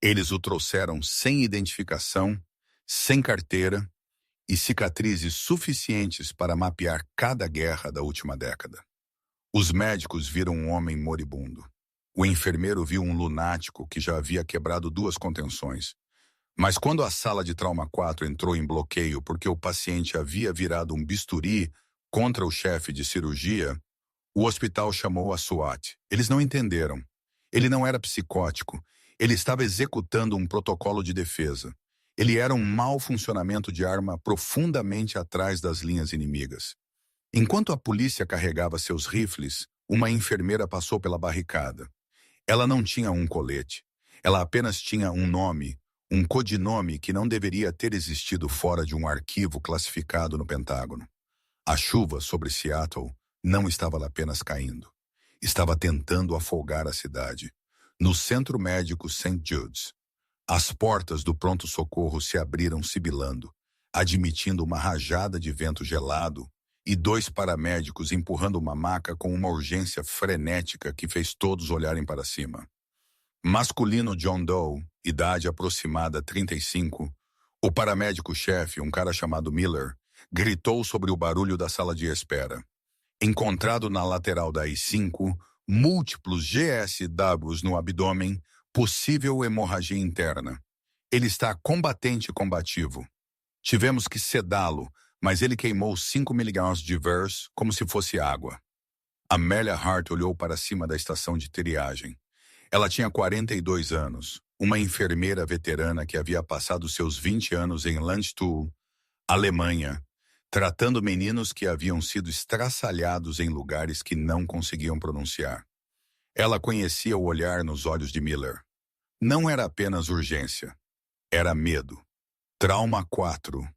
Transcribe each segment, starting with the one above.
Eles o trouxeram sem identificação, sem carteira e cicatrizes suficientes para mapear cada guerra da última década. Os médicos viram um homem moribundo. O enfermeiro viu um lunático que já havia quebrado 2 contenções. Mas quando a sala de trauma 4 entrou em bloqueio porque o paciente havia virado um bisturi contra o chefe de cirurgia, o hospital chamou a SWAT. Eles não entenderam. Ele não era psicótico. Ele estava executando um protocolo de defesa. Ele era um mau funcionamento de arma profundamente atrás das linhas inimigas. Enquanto a polícia carregava seus rifles, uma enfermeira passou pela barricada. Ela não tinha um colete. Ela apenas tinha um nome, um codinome que não deveria ter existido fora de um arquivo classificado no Pentágono. A chuva sobre Seattle não estava apenas caindo. Estava tentando afogar a cidade. No centro médico St. Jude's, as portas do pronto-socorro se abriram sibilando, admitindo uma rajada de vento gelado e 2 paramédicos empurrando uma maca com uma urgência frenética que fez todos olharem para cima. Masculino John Doe, idade aproximada 35, o paramédico-chefe, um cara chamado Miller, gritou sobre o barulho da sala de espera. Encontrado na lateral da I-5, múltiplos GSWs no abdômen, possível hemorragia interna. Ele está combatente e combativo. Tivemos que sedá-lo, mas ele queimou 5 miligramas de Vers como se fosse água. Amelia Hart olhou para cima da estação de triagem. Ela tinha 42 anos, uma enfermeira veterana que havia passado seus 20 anos em Landstuhl, Alemanha, tratando meninos que haviam sido estraçalhados em lugares que não conseguiam pronunciar. Ela conhecia o olhar nos olhos de Miller. Não era apenas urgência, era medo. Trauma 4.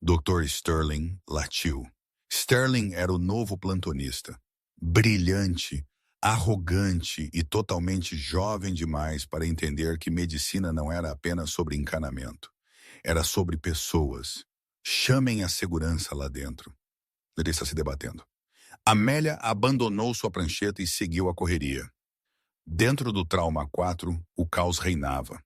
Dr. Sterling latiu. Sterling era o novo plantonista. Brilhante, arrogante e totalmente jovem demais para entender que medicina não era apenas sobre encanamento. Era sobre pessoas. Chamem a segurança lá dentro. Ele está se debatendo. Amélia abandonou sua prancheta e seguiu a correria. Dentro do trauma 4, o caos reinava.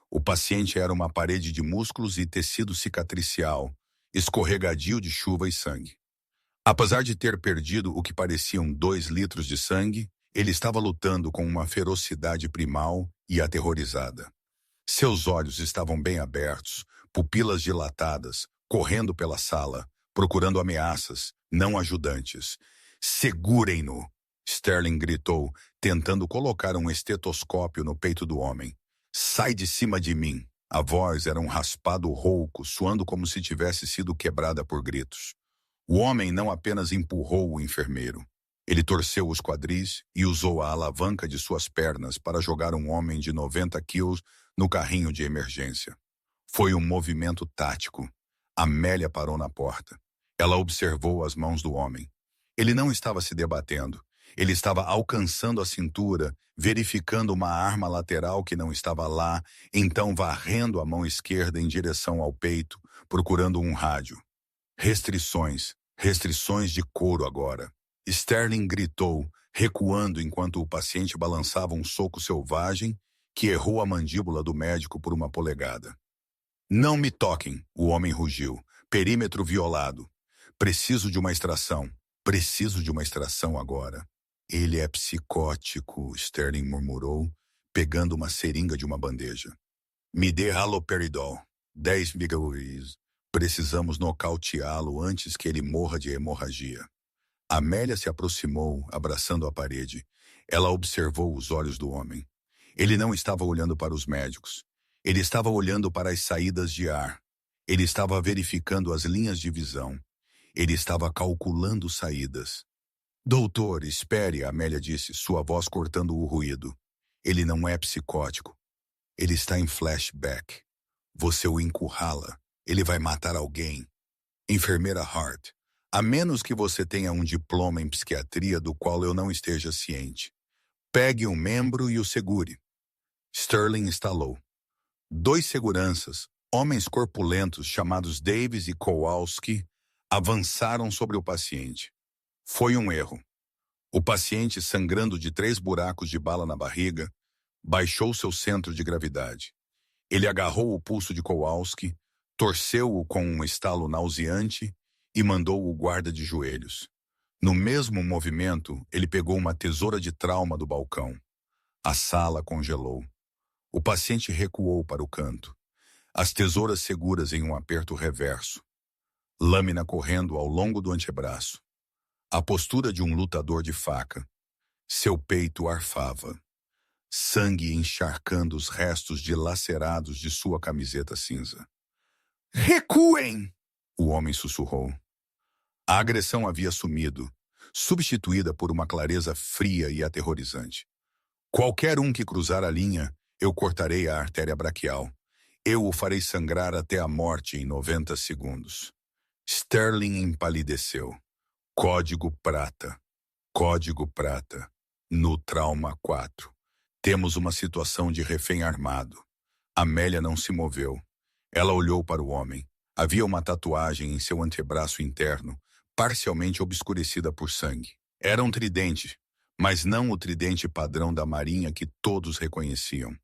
O paciente era uma parede de músculos e tecido cicatricial, escorregadio de chuva e sangue. Apesar de ter perdido o que pareciam 2 litros de sangue, ele estava lutando com uma ferocidade primal e aterrorizada. Seus olhos estavam bem abertos, pupilas dilatadas, correndo pela sala, procurando ameaças, não ajudantes. "Segurem-no!" Sterling gritou, tentando colocar um estetoscópio no peito do homem. "Sai de cima de mim!" A voz era um raspado rouco, soando como se tivesse sido quebrada por gritos. O homem não apenas empurrou o enfermeiro. Ele torceu os quadris e usou a alavanca de suas pernas para jogar um homem de 90 quilos no carrinho de emergência. Foi um movimento tático. Amélia parou na porta. Ela observou as mãos do homem. Ele não estava se debatendo. Ele estava alcançando a cintura, verificando uma arma lateral que não estava lá, então varrendo a mão esquerda em direção ao peito, procurando um rádio. Restrições de couro agora. Sterling gritou, recuando enquanto o paciente balançava um soco selvagem que errou a mandíbula do médico por uma polegada. "Não me toquem", o homem rugiu. "Perímetro violado. Preciso de uma extração. Preciso de uma extração agora." "Ele é psicótico", Sterling murmurou, pegando uma seringa de uma bandeja. "Me dê haloperidol. 10 mg. Precisamos nocauteá-lo antes que ele morra de hemorragia." Amélia se aproximou, abraçando a parede. Ela observou os olhos do homem. Ele não estava olhando para os médicos. Ele estava olhando para as saídas de ar. Ele estava verificando as linhas de visão. Ele estava calculando saídas. "Doutor, espere", Amélia disse, sua voz cortando o ruído. "Ele não é psicótico. Ele está em flashback. Você o encurrala. Ele vai matar alguém." "Enfermeira Hart, a menos que você tenha um diploma em psiquiatria do qual eu não esteja ciente. Pegue um membro e o segure." Sterling estalou. 2 seguranças, homens corpulentos chamados Davis e Kowalski, avançaram sobre o paciente. Foi um erro. O paciente, sangrando de 3 buracos de bala na barriga, baixou seu centro de gravidade. Ele agarrou o pulso de Kowalski, torceu-o com um estalo nauseante e mandou-o guarda de joelhos. No mesmo movimento, ele pegou uma tesoura de trauma do balcão. A sala congelou. O paciente recuou para o canto, as tesouras seguras em um aperto reverso, lâmina correndo ao longo do antebraço. A postura de um lutador de faca. Seu peito arfava, sangue encharcando os restos dilacerados de sua camiseta cinza. "Recuem!" o homem sussurrou. A agressão havia sumido, substituída por uma clareza fria e aterrorizante. "Qualquer um que cruzar a linha, eu cortarei a artéria braquial. Eu o farei sangrar até a morte em 90 segundos." Sterling empalideceu. Código prata. Código prata. No trauma 4. Temos uma situação de refém armado. Amélia não se moveu. Ela olhou para o homem. Havia uma tatuagem em seu antebraço interno, parcialmente obscurecida por sangue. Era um tridente, mas não o tridente padrão da marinha que todos reconheciam.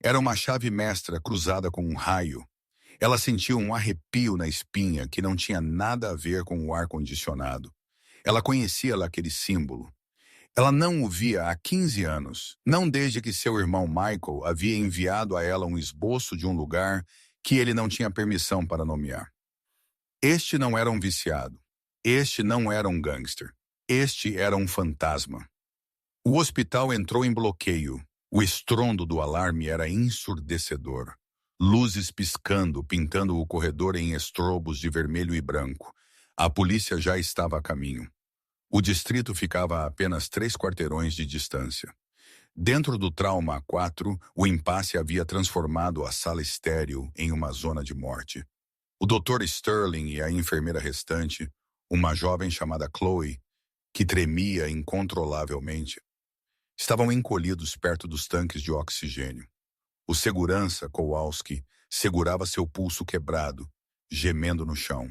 Era uma chave mestra cruzada com um raio. Ela sentiu um arrepio na espinha que não tinha nada a ver com o ar-condicionado. Ela conhecia lá aquele símbolo. Ela não o via há 15 anos, não desde que seu irmão Michael havia enviado a ela um esboço de um lugar que ele não tinha permissão para nomear. Este não era um viciado. Este não era um gangster. Este era um fantasma. O hospital entrou em bloqueio. O estrondo do alarme era ensurdecedor. Luzes piscando, pintando o corredor em estrobos de vermelho e branco. A polícia já estava a caminho. O distrito ficava a apenas 3 quarteirões de distância. Dentro do trauma 4, o impasse havia transformado a sala estéril em uma zona de morte. O Dr. Sterling e a enfermeira restante, uma jovem chamada Chloe, que tremia incontrolavelmente, estavam encolhidos perto dos tanques de oxigênio. O segurança, Kowalski, segurava seu pulso quebrado, gemendo no chão.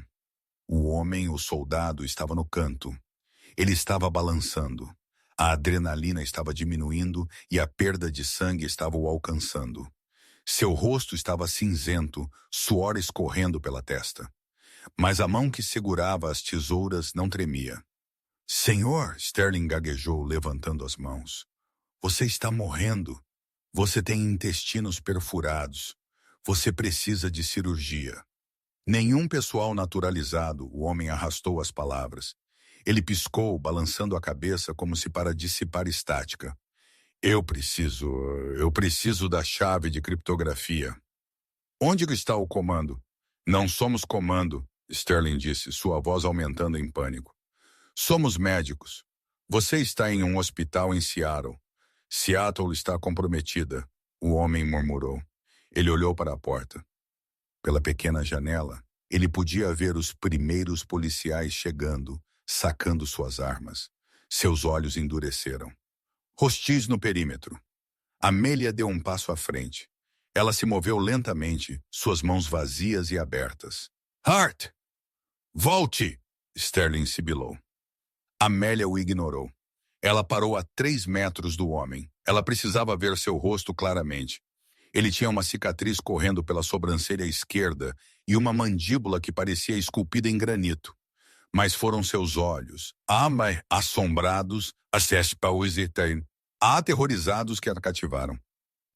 O homem, o soldado, estava no canto. Ele estava balançando. A adrenalina estava diminuindo e a perda de sangue estava o alcançando. Seu rosto estava cinzento, suor escorrendo pela testa. Mas a mão que segurava as tesouras não tremia. "Senhor", Sterling gaguejou, levantando as mãos. "Você está morrendo. Você tem intestinos perfurados. Você precisa de cirurgia." Nenhum pessoal naturalizado, o homem arrastou as palavras. Ele piscou, balançando a cabeça como se para dissipar estática. Eu preciso da chave de criptografia." "Onde está o comando?" "Não somos comando", Sterling disse, sua voz aumentando em pânico. "Somos médicos. Você está em um hospital em Seattle. Seattle está comprometida", o homem murmurou. Ele olhou para a porta. Pela pequena janela, ele podia ver os primeiros policiais chegando, sacando suas armas. Seus olhos endureceram. Hostis no perímetro. Amélia deu um passo à frente. Ela se moveu lentamente, suas mãos vazias e abertas. "Hart! Volte!" Sterling sibilou. Amélia o ignorou. Ela parou a 3 metros do homem. Ela precisava ver seu rosto claramente. Ele tinha uma cicatriz correndo pela sobrancelha esquerda e uma mandíbula que parecia esculpida em granito. Mas foram seus olhos, assombrados, aterrorizados, que a cativaram.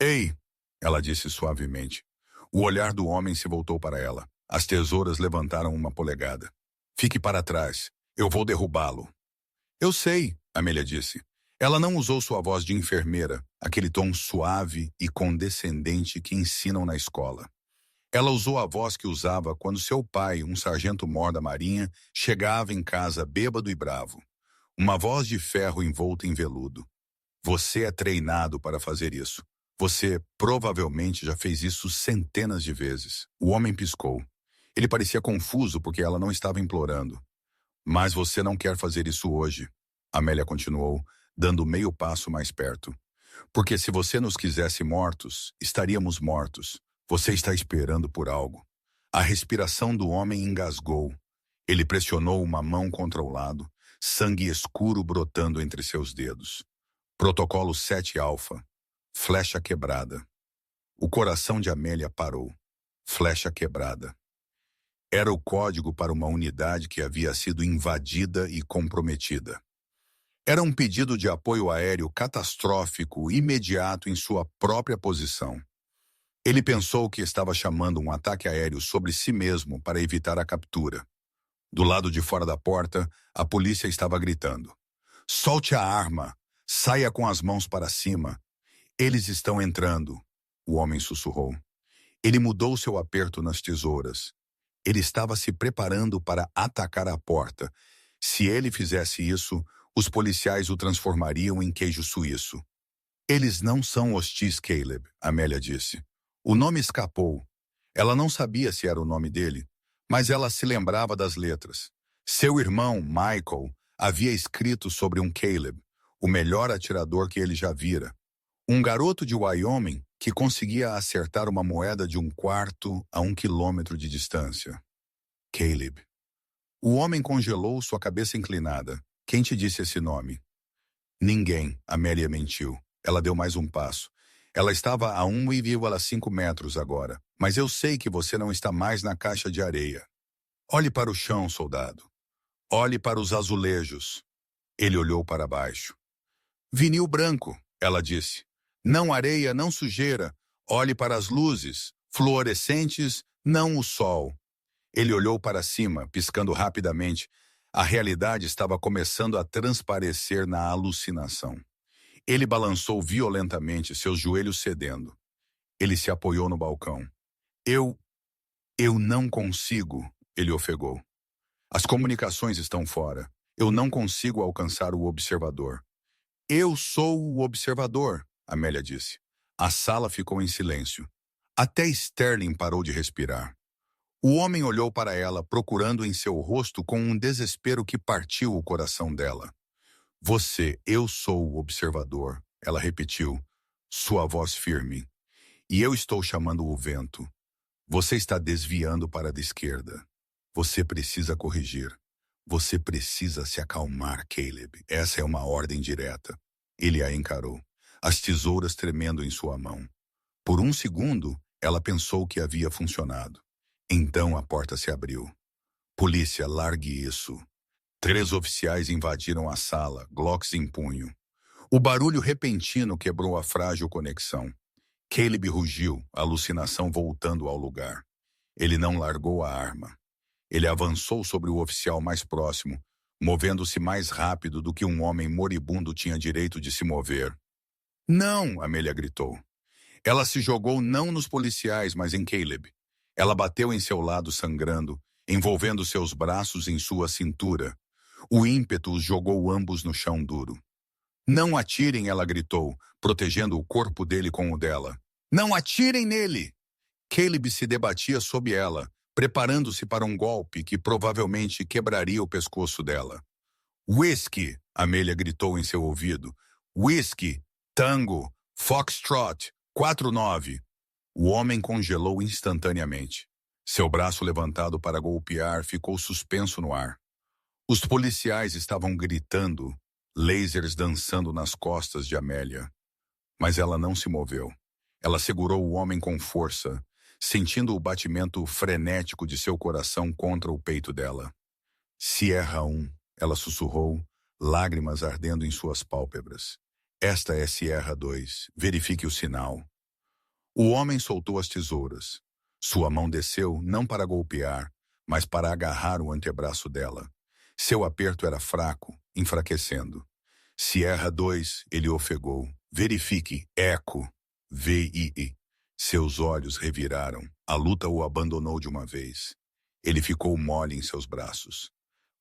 "Ei!" ela disse suavemente. O olhar do homem se voltou para ela. As tesouras levantaram uma polegada. "Fique para trás. Eu vou derrubá-lo." "Eu sei", Amélia disse. Ela não usou sua voz de enfermeira, aquele tom suave e condescendente que ensinam na escola. Ela usou a voz que usava quando seu pai, um sargento-mor da marinha, chegava em casa bêbado e bravo. Uma voz de ferro envolta em veludo. "Você é treinado para fazer isso. Você provavelmente já fez isso centenas de vezes." O homem piscou. Ele parecia confuso porque ela não estava implorando. "Mas você não quer fazer isso hoje", Amélia continuou, dando meio passo mais perto. "Porque se você nos quisesse mortos, estaríamos mortos. Você está esperando por algo." A respiração do homem engasgou. Ele pressionou uma mão contra o lado, sangue escuro brotando entre seus dedos. Protocolo 7 Alfa. Flecha quebrada. O coração de Amélia parou. Flecha quebrada. Era o código para uma unidade que havia sido invadida e comprometida. Era um pedido de apoio aéreo catastrófico imediato em sua própria posição. Ele pensou que estava chamando um ataque aéreo sobre si mesmo para evitar a captura. Do lado de fora da porta, a polícia estava gritando. Solte a arma! Saia com as mãos para cima! Eles estão entrando, o homem sussurrou. Ele mudou seu aperto nas tesouras. Ele estava se preparando para atacar a porta. Se ele fizesse isso, os policiais o transformariam em queijo suíço. Eles não são hostis, Caleb, Amélia disse. O nome escapou. Ela não sabia se era o nome dele, mas ela se lembrava das letras. Seu irmão, Michael, havia escrito sobre um Caleb, o melhor atirador que ele já vira. Um garoto de Wyoming que conseguia acertar uma moeda de 1/4 a 1 quilômetro de distância. Caleb. O homem congelou, sua cabeça inclinada. Quem te disse esse nome? Ninguém, Amélia mentiu. Ela deu mais um passo. Ela estava a 1,5 metros agora, mas eu sei que você não está mais na caixa de areia. Olhe para o chão, soldado. Olhe para os azulejos. Ele olhou para baixo. Vinil branco, ela disse. Não areia, não sujeira. Olhe para as luzes, fluorescentes, não o sol. Ele olhou para cima, piscando rapidamente. A realidade estava começando a transparecer na alucinação. Ele balançou violentamente, seus joelhos cedendo. Ele se apoiou no balcão. Eu não consigo, ele ofegou. As comunicações estão fora. Eu não consigo alcançar o observador. Eu sou o observador, Amélia disse. A sala ficou em silêncio. Até Sterling parou de respirar. O homem olhou para ela, procurando em seu rosto com um desespero que partiu o coração dela. Eu sou o observador, ela repetiu, sua voz firme. E eu estou chamando o vento. Você está desviando para a esquerda. Você precisa corrigir. Você precisa se acalmar, Caleb. Essa é uma ordem direta. Ele a encarou, as tesouras tremendo em sua mão. Por um segundo, ela pensou que havia funcionado. Então a porta se abriu. Polícia, largue isso. 3 oficiais invadiram a sala, Glocks em punho. O barulho repentino quebrou a frágil conexão. Caleb rugiu, a alucinação voltando ao lugar. Ele não largou a arma. Ele avançou sobre o oficial mais próximo, movendo-se mais rápido do que um homem moribundo tinha direito de se mover. Não, Amélia gritou. Ela se jogou não nos policiais, mas em Caleb. Ela bateu em seu lado sangrando, envolvendo seus braços em sua cintura. O ímpeto os jogou ambos no chão duro. Não atirem, ela gritou, protegendo o corpo dele com o dela. Não atirem nele! Caleb se debatia sob ela, preparando-se para um golpe que provavelmente quebraria o pescoço dela. Whisky! Amélia gritou em seu ouvido. Whisky! Tango! Foxtrot! 49! O homem congelou instantaneamente. Seu braço levantado para golpear ficou suspenso no ar. Os policiais estavam gritando, lasers dançando nas costas de Amélia. Mas ela não se moveu. Ela segurou o homem com força, sentindo o batimento frenético de seu coração contra o peito dela. Sierra 1, ela sussurrou, lágrimas ardendo em suas pálpebras. Esta é Sierra 2, verifique o sinal. O homem soltou as tesouras. Sua mão desceu não para golpear, mas para agarrar o antebraço dela. Seu aperto era fraco, enfraquecendo. Sierra 2, ele ofegou. Verifique, eco. VII. Seus olhos reviraram. A luta o abandonou de uma vez. Ele ficou mole em seus braços.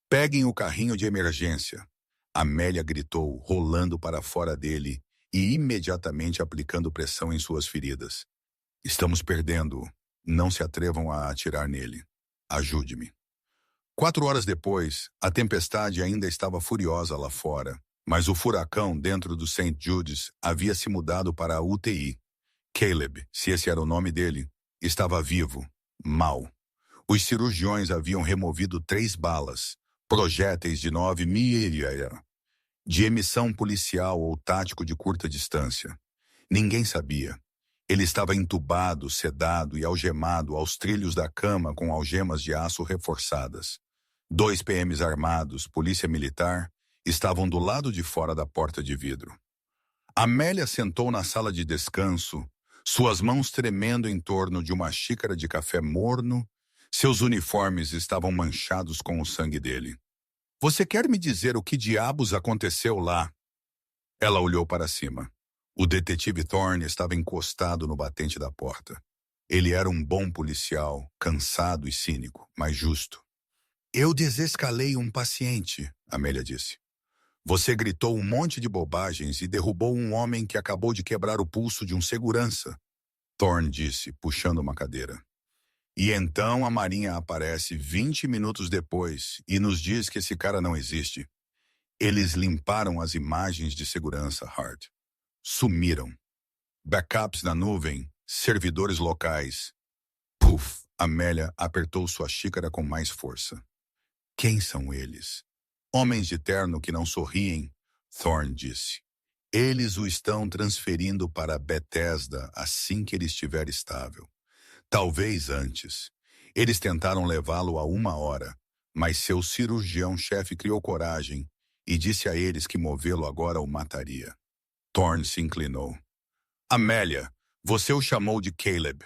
Peguem o carrinho de emergência. Amélia gritou, rolando para fora dele e imediatamente aplicando pressão em suas feridas. Estamos perdendo-o. Não se atrevam a atirar nele. Ajude-me. 4 horas depois, a tempestade ainda estava furiosa lá fora, mas o furacão dentro do St. Jude's havia se mudado para a UTI. Caleb, se esse era o nome dele, estava vivo, mal. Os cirurgiões haviam removido 3 balas, projéteis de 9 mm, de emissão policial ou tático de curta distância. Ninguém sabia. Ele estava entubado, sedado e algemado aos trilhos da cama com algemas de aço reforçadas. 2 PMs armados, polícia militar, estavam do lado de fora da porta de vidro. Amélia sentou na sala de descanso, suas mãos tremendo em torno de uma xícara de café morno. Seus uniformes estavam manchados com o sangue dele. Você quer me dizer o que diabos aconteceu lá? Ela olhou para cima. O detetive Thorne estava encostado no batente da porta. Ele era um bom policial, cansado e cínico, mas justo. Eu desescalei um paciente, Amélia disse. Você gritou um monte de bobagens e derrubou um homem que acabou de quebrar o pulso de um segurança, Thorne disse, puxando uma cadeira. E então a Marinha aparece 20 minutos depois e nos diz que esse cara não existe. Eles limparam as imagens de segurança, Hart. Sumiram. Backups na nuvem, servidores locais. Puf! Amélia apertou sua xícara com mais força. Quem são eles? Homens de terno que não sorriem, Thorne disse. Eles o estão transferindo para Bethesda assim que ele estiver estável. Talvez antes. Eles tentaram levá-lo a 1 hora, mas seu cirurgião-chefe criou coragem e disse a eles que movê-lo agora o mataria. Thorne se inclinou. Amélia, você o chamou de Caleb.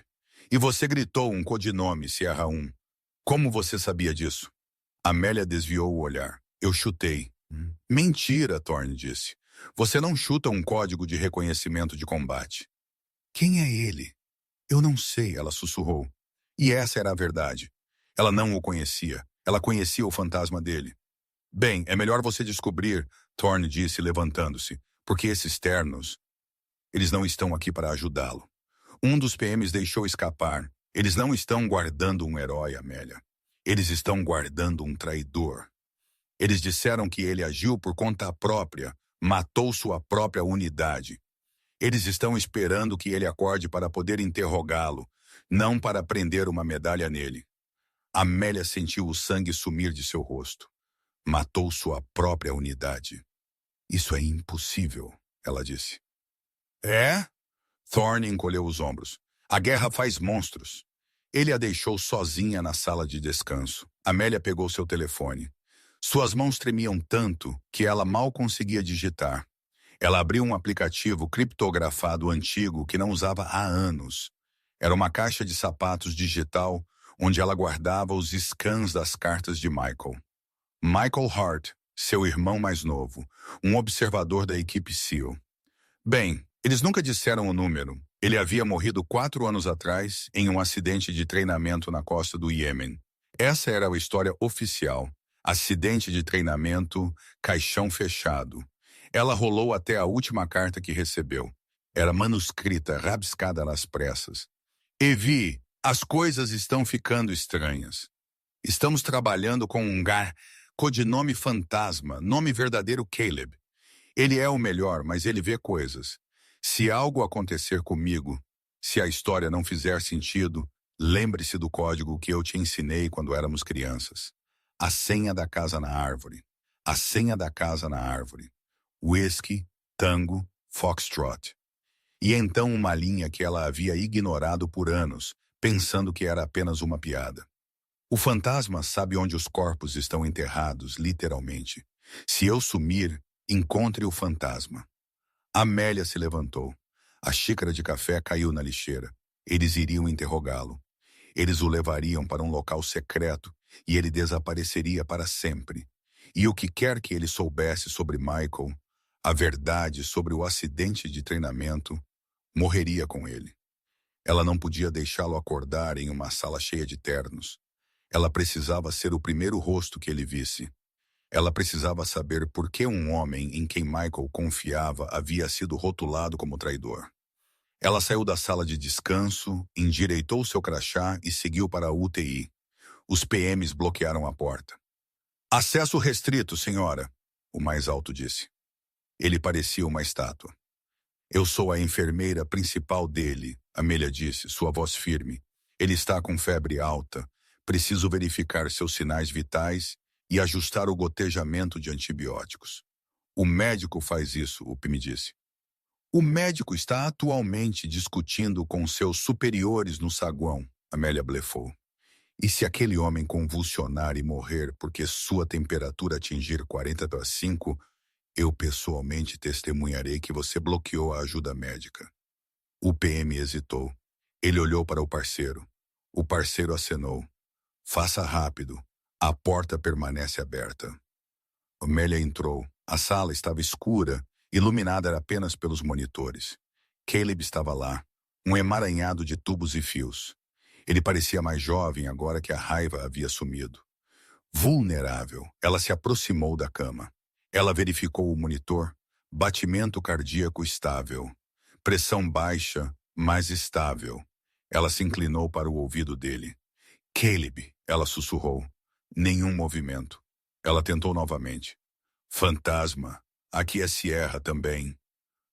E você gritou um codinome, Sierra 1. Como você sabia disso? Amélia desviou o olhar. Eu chutei. Mentira, Thorne disse. Você não chuta um código de reconhecimento de combate. Quem é ele? Eu não sei, ela sussurrou. E essa era a verdade. Ela não o conhecia. Ela conhecia o fantasma dele. Bem, é melhor você descobrir, Thorne disse, levantando-se, porque esses ternos, eles não estão aqui para ajudá-lo. Um dos PMs deixou escapar. Eles não estão guardando um herói, Amélia. Eles estão guardando um traidor. Eles disseram que ele agiu por conta própria, matou sua própria unidade. Eles estão esperando que ele acorde para poder interrogá-lo, não para prender uma medalha nele. Amélia sentiu o sangue sumir de seu rosto. Matou sua própria unidade. Isso é impossível, ela disse. É? Thorne encolheu os ombros. A guerra faz monstros. Ele a deixou sozinha na sala de descanso. Amélia pegou seu telefone. Suas mãos tremiam tanto que ela mal conseguia digitar. Ela abriu um aplicativo criptografado antigo que não usava há anos. Era uma caixa de sapatos digital onde ela guardava os scans das cartas de Michael. Michael Hart, seu irmão mais novo, um observador da equipe SEAL. Bem, eles nunca disseram o número. Ele havia morrido 4 anos atrás em um acidente de treinamento na costa do Iêmen. Essa era a história oficial. Acidente de treinamento, caixão fechado. Ela rolou até a última carta que recebeu. Era manuscrita, rabiscada nas pressas. Evie, as coisas estão ficando estranhas. Estamos trabalhando com um codinome fantasma, nome verdadeiro Caleb. Ele é o melhor, mas ele vê coisas. Se algo acontecer comigo, se a história não fizer sentido, lembre-se do código que eu te ensinei quando éramos crianças. A senha da casa na árvore. A senha da casa na árvore. Whisky, tango, foxtrot. E então uma linha que ela havia ignorado por anos, pensando que era apenas uma piada. O fantasma sabe onde os corpos estão enterrados, literalmente. Se eu sumir, encontre o fantasma. Amélia se levantou. A xícara de café caiu na lixeira. Eles iriam interrogá-lo. Eles o levariam para um local secreto e ele desapareceria para sempre. E o que quer que ele soubesse sobre Michael, a verdade sobre o acidente de treinamento, morreria com ele. Ela não podia deixá-lo acordar em uma sala cheia de ternos. Ela precisava ser o primeiro rosto que ele visse. Ela precisava saber por que um homem em quem Michael confiava havia sido rotulado como traidor. Ela saiu da sala de descanso, endireitou seu crachá e seguiu para a UTI. Os PMs bloquearam a porta. Acesso restrito, senhora, o mais alto disse. Ele parecia uma estátua. Eu sou a enfermeira principal dele, Amélia disse, sua voz firme. Ele está com febre alta. Preciso verificar seus sinais vitais e ajustar o gotejamento de antibióticos. O médico faz isso, o PM disse. O médico está atualmente discutindo com seus superiores no saguão, Amélia blefou. E se aquele homem convulsionar e morrer porque sua temperatura atingir 40,5, eu pessoalmente testemunharei que você bloqueou a ajuda médica. O PM hesitou. Ele olhou para o parceiro. O parceiro acenou. Faça rápido. A porta permanece aberta. Amélia entrou. A sala estava escura, iluminada apenas pelos monitores. Caleb estava lá, um emaranhado de tubos e fios. Ele parecia mais jovem agora que a raiva havia sumido. Vulnerável, ela se aproximou da cama. Ela verificou o monitor. Batimento cardíaco estável. Pressão baixa, mas estável. Ela se inclinou para o ouvido dele. Caleb, ela sussurrou. Nenhum movimento. Ela tentou novamente. Fantasma, aqui é Sierra também.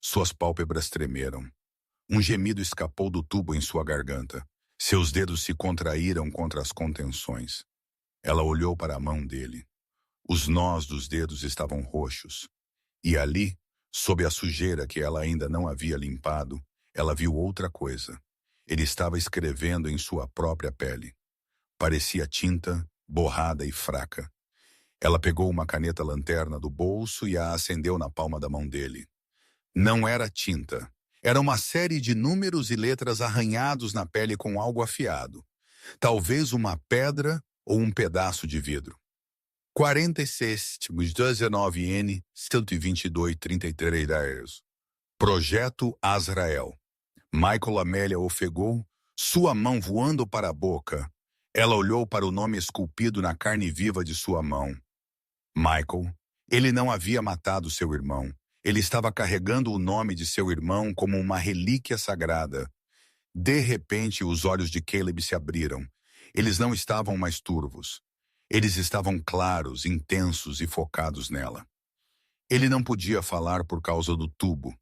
Suas pálpebras tremeram. Um gemido escapou do tubo em sua garganta. Seus dedos se contraíram contra as contenções. Ela olhou para a mão dele. Os nós dos dedos estavam roxos. E ali, sob a sujeira que ela ainda não havia limpado, ela viu outra coisa. Ele estava escrevendo em sua própria pele. Parecia tinta, borrada e fraca. Ela pegou uma caneta-lanterna do bolso e a acendeu na palma da mão dele. Não era tinta. Era uma série de números e letras arranhados na pele com algo afiado. Talvez uma pedra ou um pedaço de vidro. 46, 19N, 122, 33. Projeto Azrael. Michael Amélia ofegou, sua mão voando para a boca. Ela olhou para o nome esculpido na carne viva de sua mão. Michael. Ele não havia matado seu irmão. Ele estava carregando o nome de seu irmão como uma relíquia sagrada. De repente, os olhos de Caleb se abriram. Eles não estavam mais turvos. Eles estavam claros, intensos e focados nela. Ele não podia falar por causa do tubo,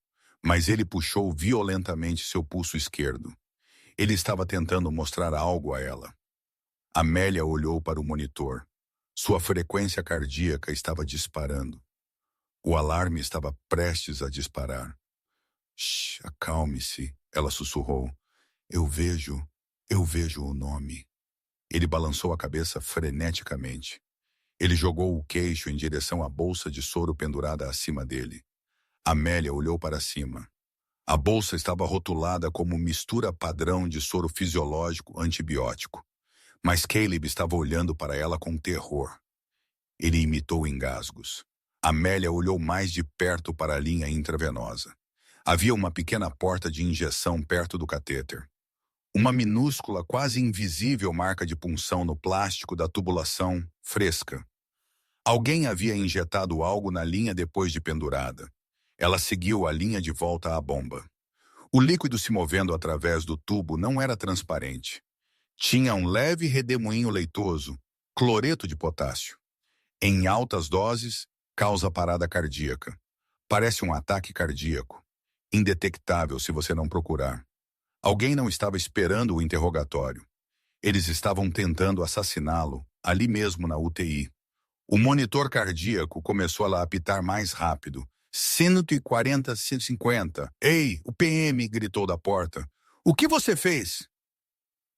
mas ele puxou violentamente seu pulso esquerdo. Ele estava tentando mostrar algo a ela. Amélia olhou para o monitor. Sua frequência cardíaca estava disparando. O alarme estava prestes a disparar. Shh, acalme-se, ela sussurrou. Eu vejo o nome. Ele balançou a cabeça freneticamente. Ele jogou o queixo em direção à bolsa de soro pendurada acima dele. Amélia olhou para cima. A bolsa estava rotulada como mistura padrão de soro fisiológico antibiótico. Mas Caleb estava olhando para ela com terror. Ele imitou engasgos. Amélia olhou mais de perto para a linha intravenosa. Havia uma pequena porta de injeção perto do catéter. Uma minúscula, quase invisível marca de punção no plástico da tubulação, fresca. Alguém havia injetado algo na linha depois de pendurada. Ela seguiu a linha de volta à bomba. O líquido se movendo através do tubo não era transparente. Tinha um leve redemoinho leitoso, cloreto de potássio. Em altas doses, causa parada cardíaca. Parece um ataque cardíaco. Indetectável se você não procurar. Alguém não estava esperando o interrogatório. Eles estavam tentando assassiná-lo, ali mesmo na UTI. O monitor cardíaco começou a apitar mais rápido. 140, 150. Ei, o PM gritou da porta. O que você fez?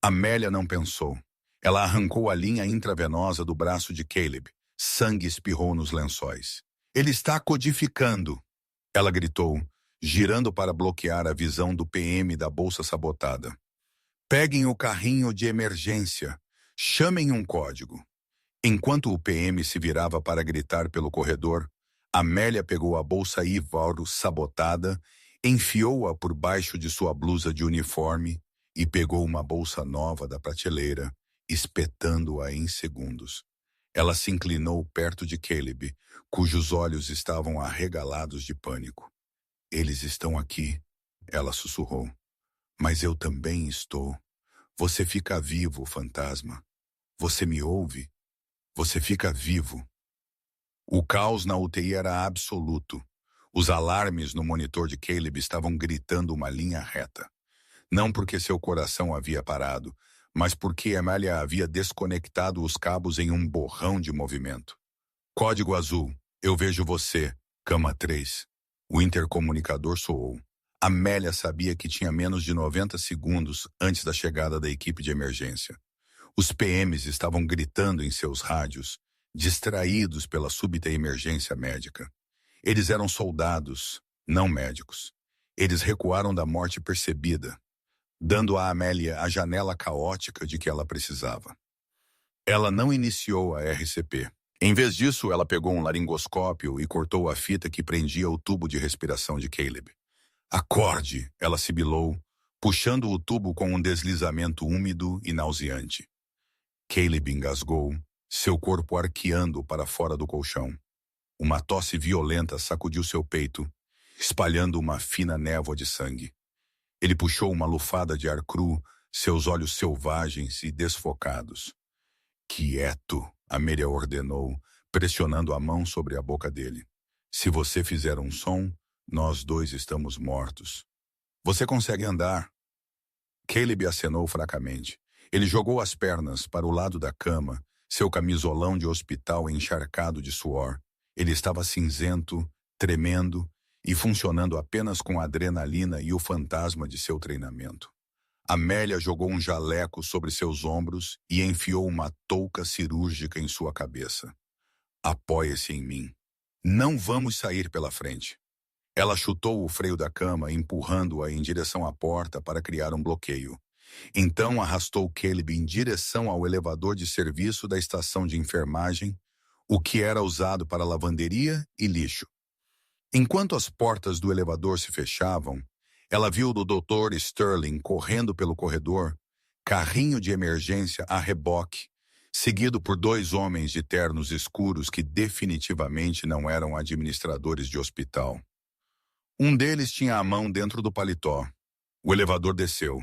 Amélia não pensou. Ela arrancou a linha intravenosa do braço de Caleb. Sangue espirrou nos lençóis. Ele está codificando, ela gritou, girando para bloquear a visão do PM da bolsa sabotada. Peguem o carrinho de emergência. Chamem um código. Enquanto o PM se virava para gritar pelo corredor, Amélia pegou a bolsa Ivaro sabotada, enfiou-a por baixo de sua blusa de uniforme e pegou uma bolsa nova da prateleira, espetando-a em segundos. Ela se inclinou perto de Caleb, cujos olhos estavam arregalados de pânico. Eles estão aqui, ela sussurrou. Mas eu também estou. Você fica vivo, fantasma. Você me ouve? Você fica vivo. O caos na UTI era absoluto. Os alarmes no monitor de Caleb estavam gritando uma linha reta. Não porque seu coração havia parado, mas porque Amélia havia desconectado os cabos em um borrão de movimento. Código azul. Eu vejo você. Cama 3. O intercomunicador soou. Amélia sabia que tinha menos de 90 segundos antes da chegada da equipe de emergência. Os PMs estavam gritando em seus rádios, distraídos pela súbita emergência médica. Eles eram soldados, não médicos. Eles recuaram da morte percebida, dando a Amélia a janela caótica de que ela precisava. Ela não iniciou a RCP. Em vez disso, ela pegou um laringoscópio e cortou a fita que prendia o tubo de respiração de Caleb. Acorde, ela sibilou, puxando o tubo com um deslizamento úmido e nauseante. Caleb engasgou, seu corpo arqueando para fora do colchão. Uma tosse violenta sacudiu seu peito, espalhando uma fina névoa de sangue. Ele puxou uma lufada de ar cru, seus olhos selvagens e desfocados. Quieto, Amélia ordenou, pressionando a mão sobre a boca dele. Se você fizer um som, nós dois estamos mortos. Você consegue andar? Caleb acenou fracamente. Ele jogou as pernas para o lado da cama, seu camisolão de hospital encharcado de suor. Ele estava cinzento, tremendo e funcionando apenas com a adrenalina e o fantasma de seu treinamento. Amélia jogou um jaleco sobre seus ombros e enfiou uma touca cirúrgica em sua cabeça. Apoie-se em mim. Não vamos sair pela frente. Ela chutou o freio da cama, empurrando-a em direção à porta para criar um bloqueio. Então arrastou Caleb em direção ao elevador de serviço da estação de enfermagem, o que era usado para lavanderia e lixo. Enquanto as portas do elevador se fechavam, ela viu o Dr. Sterling correndo pelo corredor, carrinho de emergência a reboque, seguido por dois homens de ternos escuros que definitivamente não eram administradores de hospital. Um deles tinha a mão dentro do paletó. O elevador desceu.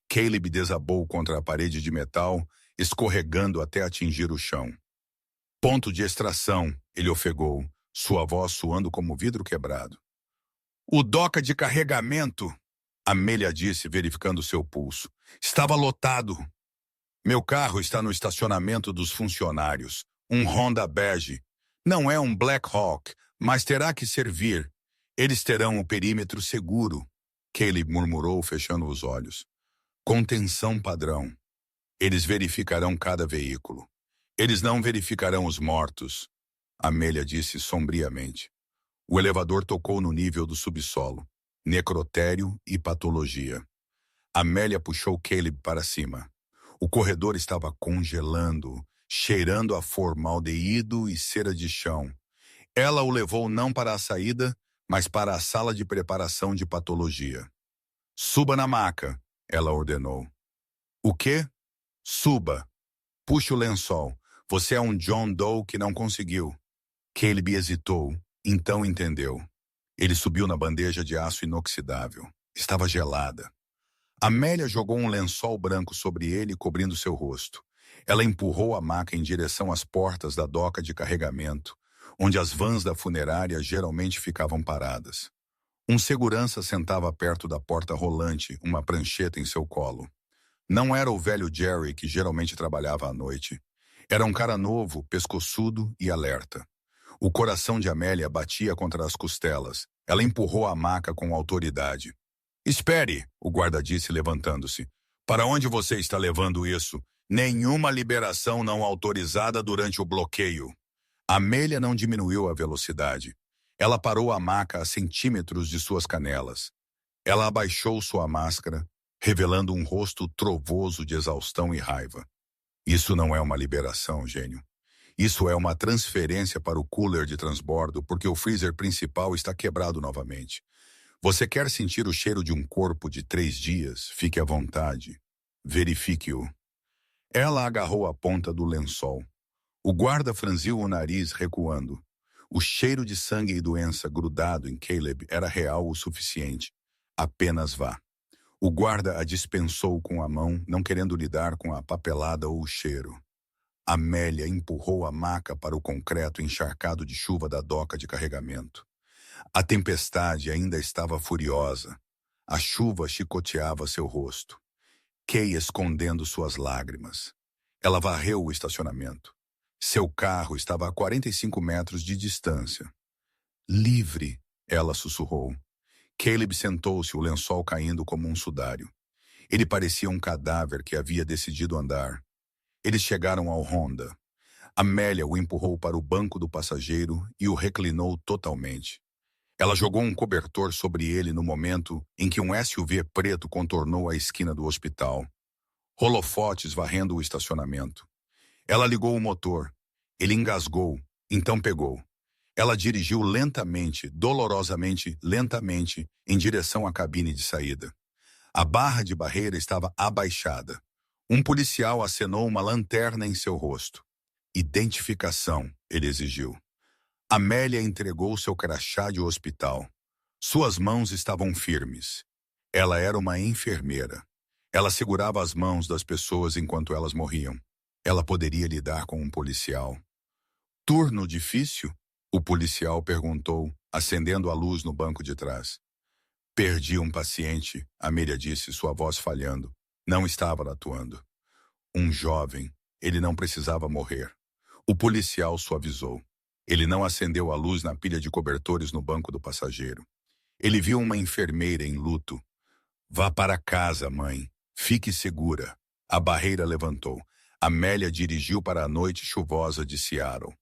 Caleb desabou contra a parede de metal, escorregando até atingir o chão. Ponto de extração, ele ofegou, sua voz soando como vidro quebrado. O doca de carregamento, Amélia disse, verificando seu pulso. Estava lotado. Meu carro está no estacionamento dos funcionários. Um Honda bege. Não é um Black Hawk, mas terá que servir. Eles terão o perímetro seguro, Caleb murmurou, fechando os olhos. Contenção padrão. Eles verificarão cada veículo. Eles não verificarão os mortos, Amélia disse sombriamente. O elevador tocou no nível do subsolo, necrotério e patologia. Amélia puxou Caleb para cima. O corredor estava congelando, cheirando a formaldeído e cera de chão. Ela o levou não para a saída, mas para a sala de preparação de patologia. Suba na maca, ela ordenou. O quê? Suba. Puxe o lençol. Você é um John Doe que não conseguiu. Caleb hesitou, então entendeu. Ele subiu na bandeja de aço inoxidável. Estava gelada. Amélia jogou um lençol branco sobre ele, cobrindo seu rosto. Ela empurrou a maca em direção às portas da doca de carregamento, onde as vans da funerária geralmente ficavam paradas. Um segurança sentava perto da porta rolante, uma prancheta em seu colo. Não era o velho Jerry que geralmente trabalhava à noite. Era um cara novo, pescoçudo e alerta. O coração de Amélia batia contra as costelas. Ela empurrou a maca com autoridade. Espere, o guarda disse levantando-se. Para onde você está levando isso? Nenhuma liberação não autorizada durante o bloqueio. Amélia não diminuiu a velocidade. Ela parou a maca a centímetros de suas canelas. Ela abaixou sua máscara, revelando um rosto trovoso de exaustão e raiva. Isso não é uma liberação, gênio. Isso é uma transferência para o cooler de transbordo porque o freezer principal está quebrado novamente. Você quer sentir o cheiro de um corpo de 3 dias? Fique à vontade. Verifique-o. Ela agarrou a ponta do lençol. O guarda franziu o nariz, recuando. O cheiro de sangue e doença grudado em Caleb era real o suficiente. Apenas vá. O guarda a dispensou com a mão, não querendo lidar com a papelada ou o cheiro. Amélia empurrou a maca para o concreto encharcado de chuva da doca de carregamento. A tempestade ainda estava furiosa. A chuva chicoteava seu rosto. Kay escondendo suas lágrimas. Ela varreu o estacionamento. Seu carro estava a 45 metros de distância. Livre, ela sussurrou. Caleb sentou-se, o lençol caindo como um sudário. Ele parecia um cadáver que havia decidido andar. Eles chegaram ao Honda. Amélia o empurrou para o banco do passageiro e o reclinou totalmente. Ela jogou um cobertor sobre ele no momento em que um SUV preto contornou a esquina do hospital. Holofotes varrendo o estacionamento. Ela ligou o motor. Ele engasgou, então pegou. Ela dirigiu lentamente, dolorosamente, lentamente, em direção à cabine de saída. A barra de barreira estava abaixada. Um policial acenou uma lanterna em seu rosto. Identificação, ele exigiu. Amélia entregou seu crachá de hospital. Suas mãos estavam firmes. Ela era uma enfermeira. Ela segurava as mãos das pessoas enquanto elas morriam. Ela poderia lidar com um policial. Turno difícil? O policial perguntou, acendendo a luz no banco de trás. Perdi um paciente, Amélia disse, sua voz falhando. Não estava atuando. Um jovem. Ele não precisava morrer. O policial suavizou. Ele não acendeu a luz na pilha de cobertores no banco do passageiro. Ele viu uma enfermeira em luto. Vá para casa, mãe. Fique segura. A barreira levantou. Amélia dirigiu para a noite chuvosa de Seattle.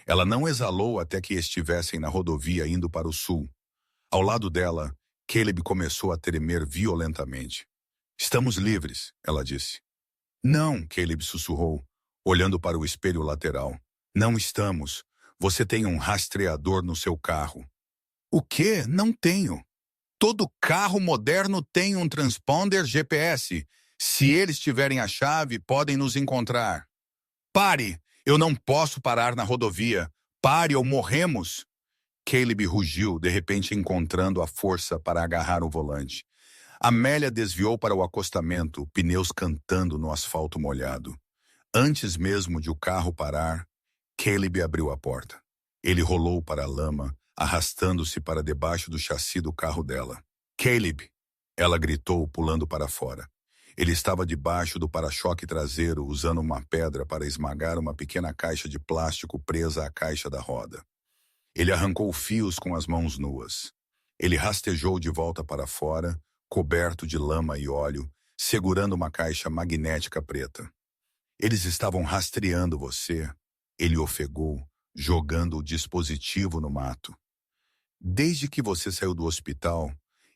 Ela não exalou até que estivessem na rodovia indo para o sul. Ao lado dela, Caleb começou a tremer violentamente. Estamos livres, ela disse. Não, Caleb sussurrou, olhando para o espelho lateral. Não estamos. Você tem um rastreador no seu carro. O quê? Não tenho. Todo carro moderno tem um transponder GPS. Se eles tiverem a chave, podem nos encontrar. Pare! Eu não posso parar na rodovia. Pare ou morremos! Caleb rugiu, de repente encontrando a força para agarrar o volante. Amélia desviou para o acostamento, pneus cantando no asfalto molhado. Antes mesmo de o carro parar, Caleb abriu a porta. Ele rolou para a lama, arrastando-se para debaixo do chassi do carro dela. Caleb! Ela gritou, pulando para fora. Ele estava debaixo do para-choque traseiro, usando uma pedra para esmagar uma pequena caixa de plástico presa à caixa da roda. Ele arrancou fios com as mãos nuas. Ele rastejou de volta para fora, coberto de lama e óleo, segurando uma caixa magnética preta. Eles estavam rastreando você. Ele ofegou, jogando o dispositivo no mato. Desde que você saiu do hospital,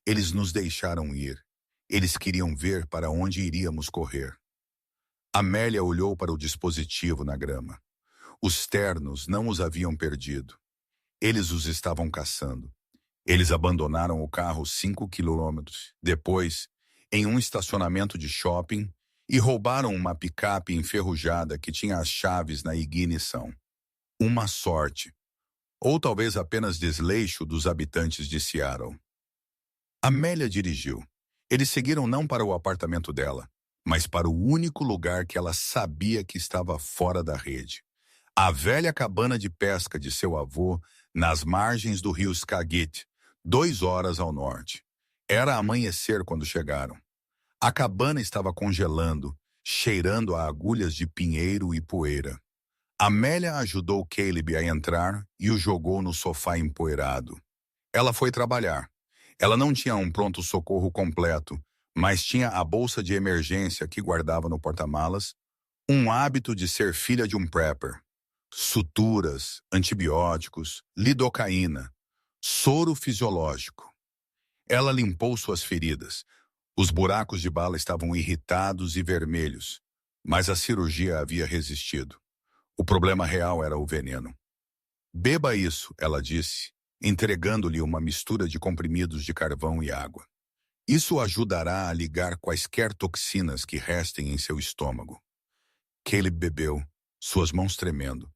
eles nos deixaram ir. Eles queriam ver para onde iríamos correr. Amélia olhou para o dispositivo na grama. Os ternos não os haviam perdido. Eles os estavam caçando. Eles abandonaram o carro 5 quilômetros depois, em um estacionamento de shopping, e roubaram uma picape enferrujada que tinha as chaves na ignição. Uma sorte. Ou talvez apenas desleixo dos habitantes de Seattle. Amélia dirigiu. Eles seguiram não para o apartamento dela, mas para o único lugar que ela sabia que estava fora da rede. A velha cabana de pesca de seu avô, nas margens do rio Skagit, 2 horas ao norte. Era amanhecer quando chegaram. A cabana estava congelando, cheirando a agulhas de pinheiro e poeira. Amélia ajudou Caleb a entrar e o jogou no sofá empoeirado. Ela foi trabalhar. Ela não tinha um pronto-socorro completo, mas tinha a bolsa de emergência que guardava no porta-malas, um hábito de ser filha de um prepper. Suturas, antibióticos, lidocaína, soro fisiológico. Ela limpou suas feridas. Os buracos de bala estavam irritados e vermelhos, mas a cirurgia havia resistido. O problema real era o veneno. Beba isso, ela disse, entregando-lhe uma mistura de comprimidos de carvão e água. Isso ajudará a ligar quaisquer toxinas que restem em seu estômago. Caleb bebeu, suas mãos tremendo.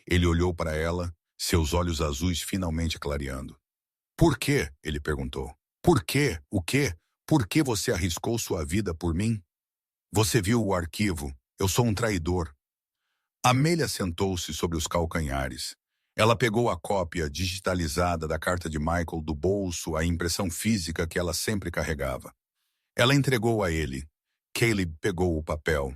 Ele olhou para ela, seus olhos azuis finalmente clareando. Por quê? Ele perguntou. Por quê? O quê? Por que você arriscou sua vida por mim? Você viu o arquivo. Eu sou um traidor. Amélia sentou-se sobre os calcanhares. Ela pegou a cópia digitalizada da carta de Michael do bolso, a impressão física que ela sempre carregava. Ela entregou a ele. Caleb pegou o papel.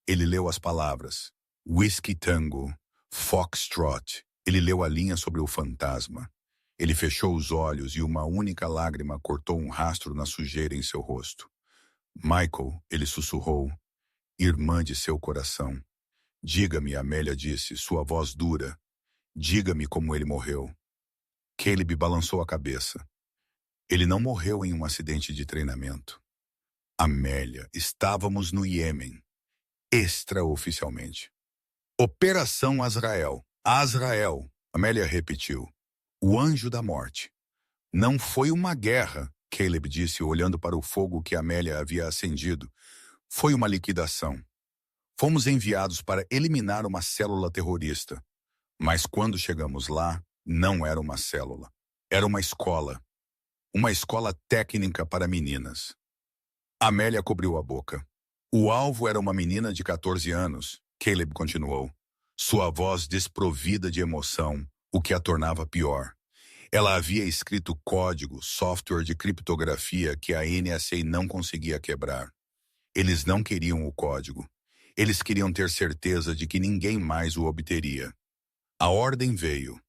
Ele leu as palavras. Whiskey Tango, Foxtrot. Ele leu a linha sobre o fantasma. Ele fechou os olhos e uma única lágrima cortou um rastro na sujeira em seu rosto. Michael, ele sussurrou, irmã de seu coração. Diga-me, Amélia disse, sua voz dura. Diga-me como ele morreu. Caleb balançou a cabeça. Ele não morreu em um acidente de treinamento. Amélia, estávamos no Iêmen. Extraoficialmente. Operação Azrael. Azrael, Amélia repetiu. O anjo da morte. Não foi uma guerra, Caleb disse, olhando para o fogo que Amélia havia acendido. Foi uma liquidação. Fomos enviados para eliminar uma célula terrorista. Mas quando chegamos lá, não era uma célula. Era uma escola. Uma escola técnica para meninas. Amélia cobriu a boca. O alvo era uma menina de 14 anos, Caleb continuou. Sua voz desprovida de emoção, o que a tornava pior. Ela havia escrito código, software de criptografia que a NSA não conseguia quebrar. Eles não queriam o código. Eles queriam ter certeza de que ninguém mais o obteria. A ordem veio.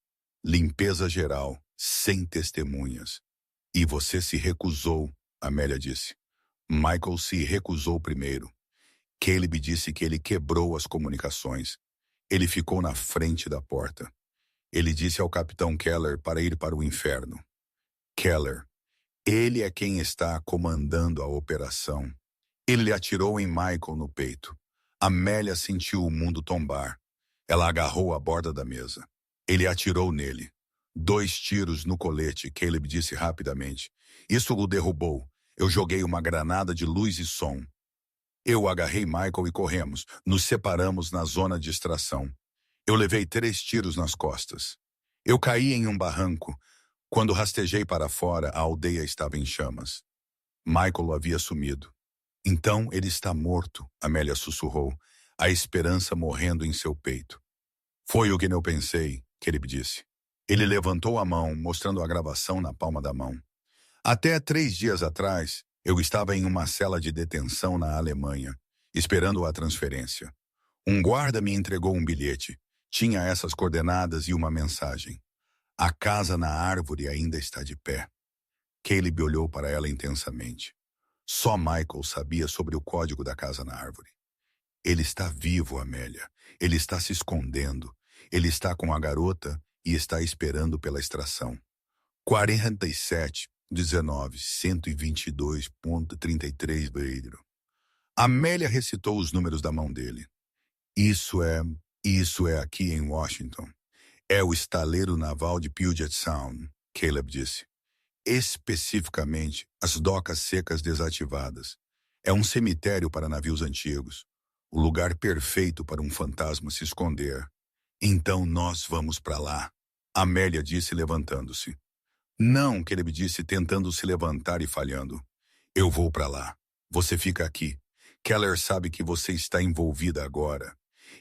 Limpeza geral, sem testemunhas. E você se recusou, Amélia disse. Michael se recusou primeiro. Caleb disse que ele quebrou as comunicações. Ele ficou na frente da porta. Ele disse ao capitão Keller para ir para o inferno. Keller, ele é quem está comandando a operação. Ele lhe atirou em Michael no peito. Amélia sentiu o mundo tombar. Ela agarrou a borda da mesa. Ele atirou nele. 2 tiros no colete, Caleb disse rapidamente. Isso o derrubou. Eu joguei uma granada de luz e som. Eu agarrei Michael e corremos. Nos separamos na zona de extração. Eu levei 3 tiros nas costas. Eu caí em um barranco. Quando rastejei para fora, a aldeia estava em chamas. Michael havia sumido. Então ele está morto, Amélia sussurrou, a esperança morrendo em seu peito. Foi o que eu pensei, Caleb disse. Ele levantou a mão, mostrando a gravação na palma da mão. Até 3 dias atrás, eu estava em uma cela de detenção na Alemanha, esperando a transferência. Um guarda me entregou um bilhete. Tinha essas coordenadas e uma mensagem. A casa na árvore ainda está de pé. Caleb olhou para ela intensamente. Só Michael sabia sobre o código da casa na árvore. Ele está vivo, Amélia. Ele está se escondendo. Ele está com a garota e está esperando pela extração. 47, 19, 122.33 Beidro. Amélia recitou os números da mão dele. Isso é aqui em Washington. É o estaleiro naval de Puget Sound, Caleb disse. Especificamente, as docas secas desativadas. É um cemitério para navios antigos. O lugar perfeito para um fantasma se esconder. Então nós vamos para lá, Amélia disse levantando-se. Não, Caleb disse tentando se levantar e falhando. Eu vou para lá. Você fica aqui. Keller sabe que você está envolvida agora.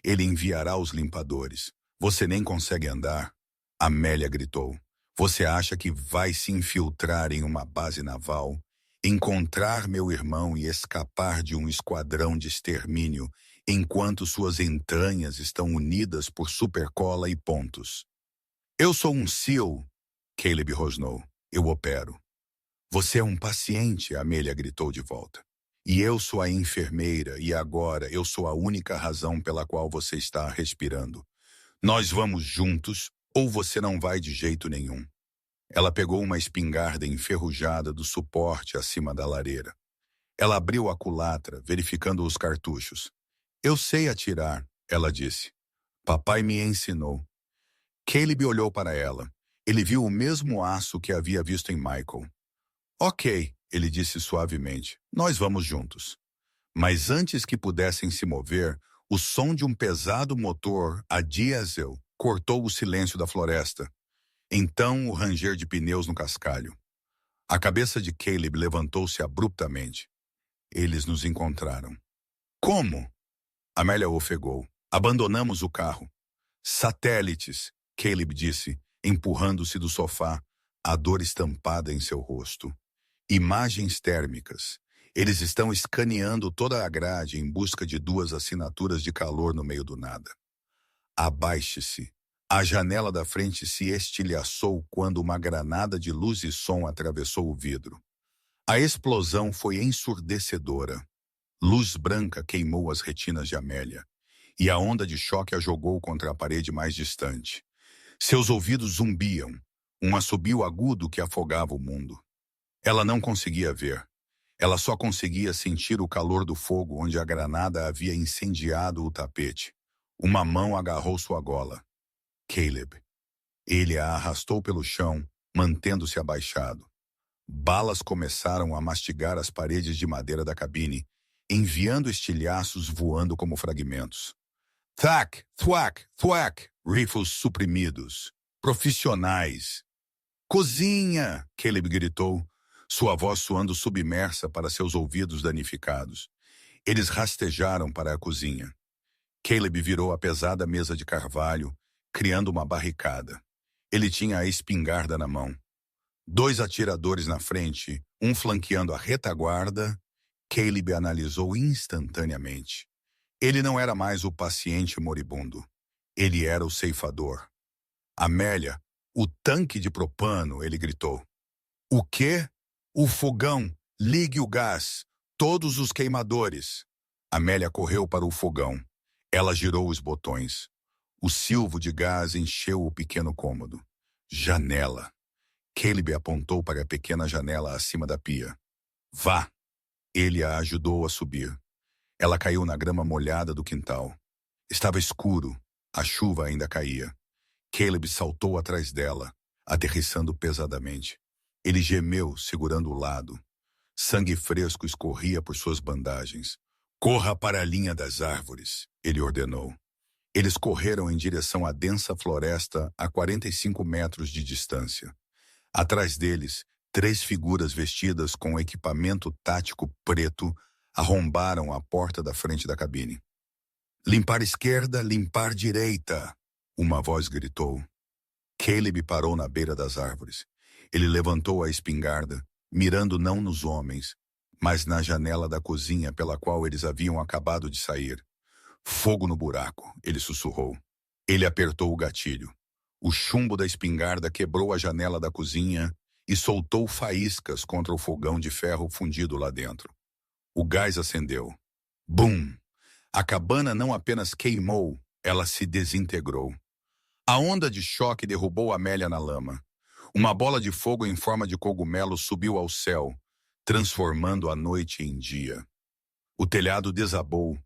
Ele enviará os limpadores. Você nem consegue andar. Amélia gritou. Você acha que vai se infiltrar em uma base naval, encontrar meu irmão e escapar de um esquadrão de extermínio enquanto suas entranhas estão unidas por supercola e pontos? Eu sou um SEAL, Caleb rosnou. Eu opero. Você é um paciente, Amélia gritou de volta. E eu sou a enfermeira e agora eu sou a única razão pela qual você está respirando. Nós vamos juntos ou você não vai de jeito nenhum. Ela pegou uma espingarda enferrujada do suporte acima da lareira. Ela abriu a culatra, verificando os cartuchos. Eu sei atirar, ela disse. Papai me ensinou. Caleb olhou para ela. Ele viu o mesmo aço que havia visto em Michael. Ok, ele disse suavemente. Nós vamos juntos. Mas antes que pudessem se mover, o som de um pesado motor a diesel cortou o silêncio da floresta. Então o ranger de pneus no cascalho. A cabeça de Caleb levantou-se abruptamente. Eles nos encontraram. Como? Amélia ofegou. Abandonamos o carro. Satélites, Caleb disse, empurrando-se do sofá, a dor estampada em seu rosto. Imagens térmicas. Eles estão escaneando toda a grade em busca de 2 assinaturas de calor no meio do nada. Abaixe-se. A janela da frente se estilhaçou quando uma granada de luz e som atravessou o vidro. A explosão foi ensurdecedora. Luz branca queimou as retinas de Amélia, e a onda de choque a jogou contra a parede mais distante. Seus ouvidos zumbiam, um assobio agudo que afogava o mundo. Ela não conseguia ver. Ela só conseguia sentir o calor do fogo onde a granada havia incendiado o tapete. Uma mão agarrou sua gola. Caleb. Ele a arrastou pelo chão, mantendo-se abaixado. Balas começaram a mastigar as paredes de madeira da cabine, enviando estilhaços voando como fragmentos. Thack, thwack, thwack, rifles suprimidos. Profissionais. Cozinha! Caleb gritou, sua voz soando submersa para seus ouvidos danificados. Eles rastejaram para a cozinha. Caleb virou a pesada mesa de carvalho, criando uma barricada. Ele tinha a espingarda na mão. 2 atiradores na frente, um flanqueando a retaguarda. Caleb analisou instantaneamente. Ele não era mais o paciente moribundo. Ele era o ceifador. Amélia, o tanque de propano, ele gritou. O quê? O fogão. Ligue o gás. Todos os queimadores. Amélia correu para o fogão. Ela girou os botões. O silvo de gás encheu o pequeno cômodo. Janela. Caleb apontou para a pequena janela acima da pia. Vá. Ele a ajudou a subir. Ela caiu na grama molhada do quintal. Estava escuro. A chuva ainda caía. Caleb saltou atrás dela, aterrissando pesadamente. Ele gemeu, segurando o lado. Sangue fresco escorria por suas bandagens. Corra para a linha das árvores, ele ordenou. Eles correram em direção à densa floresta a 45 metros de distância. Atrás deles, 3 figuras vestidas com equipamento tático preto arrombaram a porta da frente da cabine. Limpar esquerda, limpar direita, uma voz gritou. Caleb parou na beira das árvores. Ele levantou a espingarda, mirando não nos homens, mas na janela da cozinha pela qual eles haviam acabado de sair. Fogo no buraco, ele sussurrou. Ele apertou o gatilho. O chumbo da espingarda quebrou a janela da cozinha e soltou faíscas contra o fogão de ferro fundido lá dentro. O gás acendeu. Bum! A cabana não apenas queimou, ela se desintegrou. A onda de choque derrubou Amélia na lama. Uma bola de fogo em forma de cogumelo subiu ao céu, transformando a noite em dia. O telhado desabou,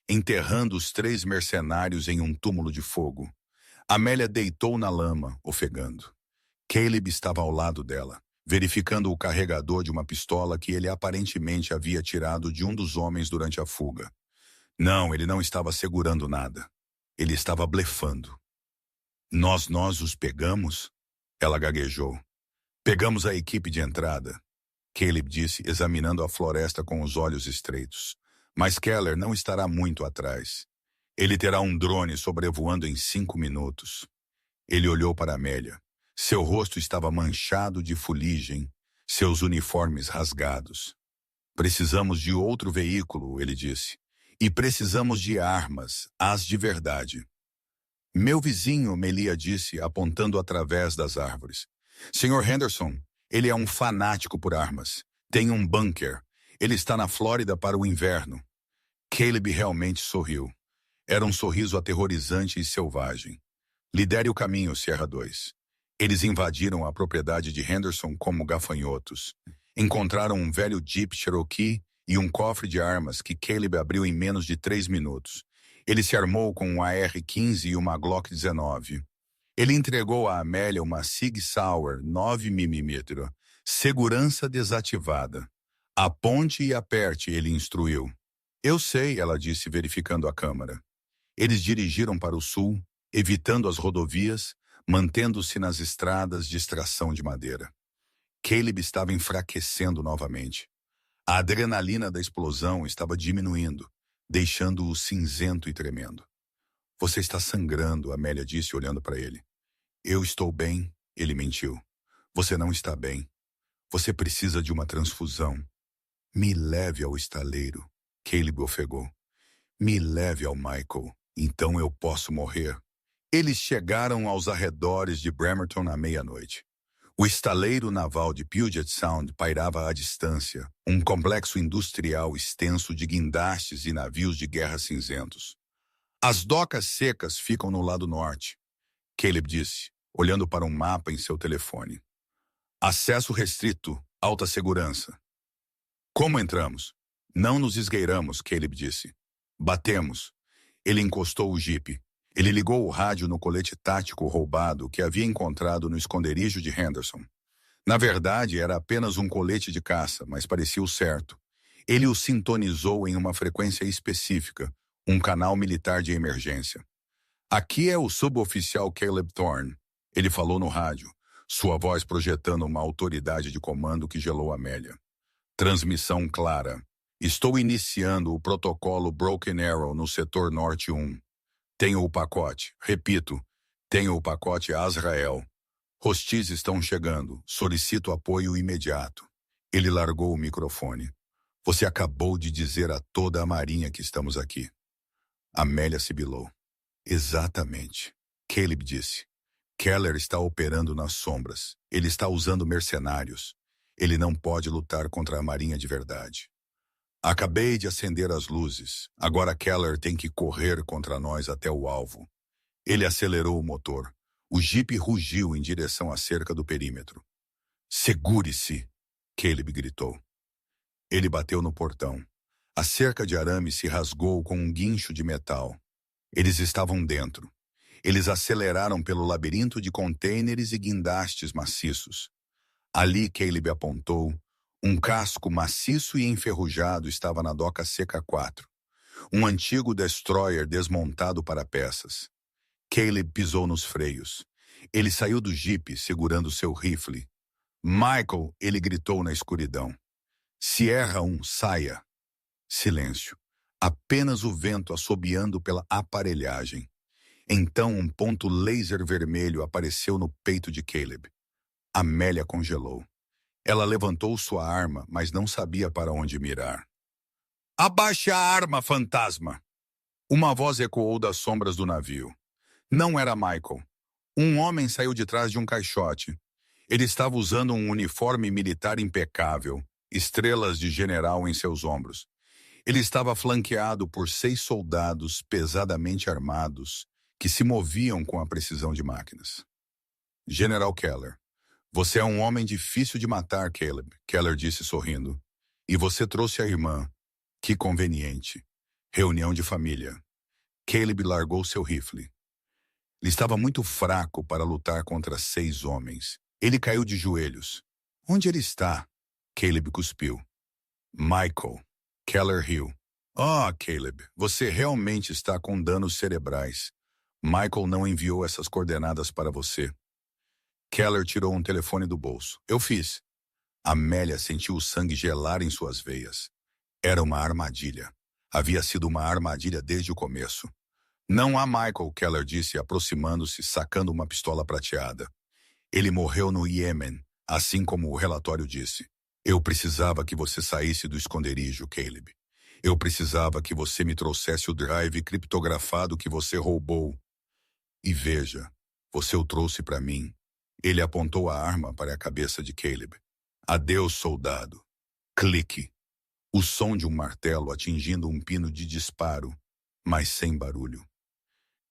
enterrando os 3 mercenários em um túmulo de fogo. Amélia deitou na lama, ofegando. Caleb estava ao lado dela, verificando o carregador de uma pistola que ele aparentemente havia tirado de um dos homens durante a fuga. Não, ele não estava segurando nada. Ele estava blefando. Nós os pegamos? Ela gaguejou. Pegamos a equipe de entrada, Caleb disse, examinando a floresta com os olhos estreitos. Mas Keller não estará muito atrás. Ele terá um drone sobrevoando em 5 minutos. Ele olhou para Amélia. Seu rosto estava manchado de fuligem, seus uniformes rasgados. Precisamos de outro veículo, ele disse. E precisamos de armas, as de verdade. Meu vizinho, Melia disse, apontando através das árvores. Sr. Henderson, ele é um fanático por armas. Tem um bunker. Ele está na Flórida para o inverno. Caleb realmente sorriu. Era um sorriso aterrorizante e selvagem. Lidere o caminho, Sierra 2. Eles invadiram a propriedade de Henderson como gafanhotos. Encontraram um velho Jeep Cherokee e um cofre de armas que Caleb abriu em menos de 3 minutos. Ele se armou com um AR-15 e uma Glock 19. Ele entregou a Amélia uma Sig Sauer 9mm. Segurança desativada. Aponte e aperte, ele instruiu. Eu sei, ela disse, verificando a câmara. Eles dirigiram para o sul, evitando as rodovias, mantendo-se nas estradas de extração de madeira. Caleb estava enfraquecendo novamente. A adrenalina da explosão estava diminuindo, deixando-o cinzento e tremendo. Você está sangrando, Amélia disse olhando para ele. Eu estou bem, ele mentiu. Você não está bem. Você precisa de uma transfusão. Me leve ao estaleiro, Caleb ofegou. Me leve ao Michael, então eu posso morrer. Eles chegaram aos arredores de Bremerton à meia-noite. O estaleiro naval de Puget Sound pairava à distância, um complexo industrial extenso de guindastes e navios de guerra cinzentos. As docas secas ficam no lado norte, Caleb disse, olhando para um mapa em seu telefone. Acesso restrito, alta segurança. Como entramos? Não nos esgueiramos, Caleb disse. Batemos. Ele encostou o jipe. Ele ligou o rádio no colete tático roubado que havia encontrado no esconderijo de Henderson. Na verdade, era apenas um colete de caça, mas parecia o certo. Ele o sintonizou em uma frequência específica, um canal militar de emergência. Aqui é o suboficial Caleb Thorne, ele falou no rádio, sua voz projetando uma autoridade de comando que gelou Amélia. Transmissão clara. Estou iniciando o protocolo Broken Arrow no setor norte 1. Tenho o pacote. Repito, tenho o pacote Azrael. Hostis estão chegando. Solicito apoio imediato. Ele largou o microfone. Você acabou de dizer a toda a marinha que estamos aqui. Amélia sibilou. Exatamente. Caleb disse. Keller está operando nas sombras. Ele está usando mercenários. Ele não pode lutar contra a marinha de verdade. Acabei de acender as luzes. Agora Keller tem que correr contra nós até o alvo. Ele acelerou o motor. O jipe rugiu em direção à cerca do perímetro. Segure-se! Caleb gritou. Ele bateu no portão. A cerca de arame se rasgou com um guincho de metal. Eles estavam dentro. Eles aceleraram pelo labirinto de contêineres e guindastes maciços. Ali Caleb apontou. Um casco maciço e enferrujado estava na doca seca 4. Um antigo destroyer desmontado para peças. Caleb pisou nos freios. Ele saiu do jipe segurando seu rifle. Michael, ele gritou na escuridão. Sierra 1, saia. Silêncio. Apenas o vento assobiando pela aparelhagem. Então um ponto laser vermelho apareceu no peito de Caleb. Amélia congelou. Ela levantou sua arma, mas não sabia para onde mirar. Abaixe a arma, fantasma! Uma voz ecoou das sombras do navio. Não era Michael. Um homem saiu de trás de um caixote. Ele estava usando um uniforme militar impecável, estrelas de general em seus ombros. Ele estava flanqueado por 6 soldados pesadamente armados que se moviam com a precisão de máquinas. General Keller. Você é um homem difícil de matar, Caleb, Keller disse sorrindo. E você trouxe a irmã. Que conveniente. Reunião de família. Caleb largou seu rifle. Ele estava muito fraco para lutar contra 6 homens. Ele caiu de joelhos. Onde ele está? Caleb cuspiu. Michael. Keller riu. Caleb, você realmente está com danos cerebrais. Michael não enviou essas coordenadas para você. Keller tirou um telefone do bolso. Eu fiz. Amélia sentiu o sangue gelar em suas veias. Era uma armadilha. Havia sido uma armadilha desde o começo. Não há Michael, Keller disse, aproximando-se, sacando uma pistola prateada. Ele morreu no Iêmen, assim como o relatório disse. Eu precisava que você saísse do esconderijo, Caleb. Eu precisava que você me trouxesse o drive criptografado que você roubou. E veja, você o trouxe para mim. Ele apontou a arma para a cabeça de Caleb. Adeus, soldado. Clique. O som de um martelo atingindo um pino de disparo, mas sem barulho.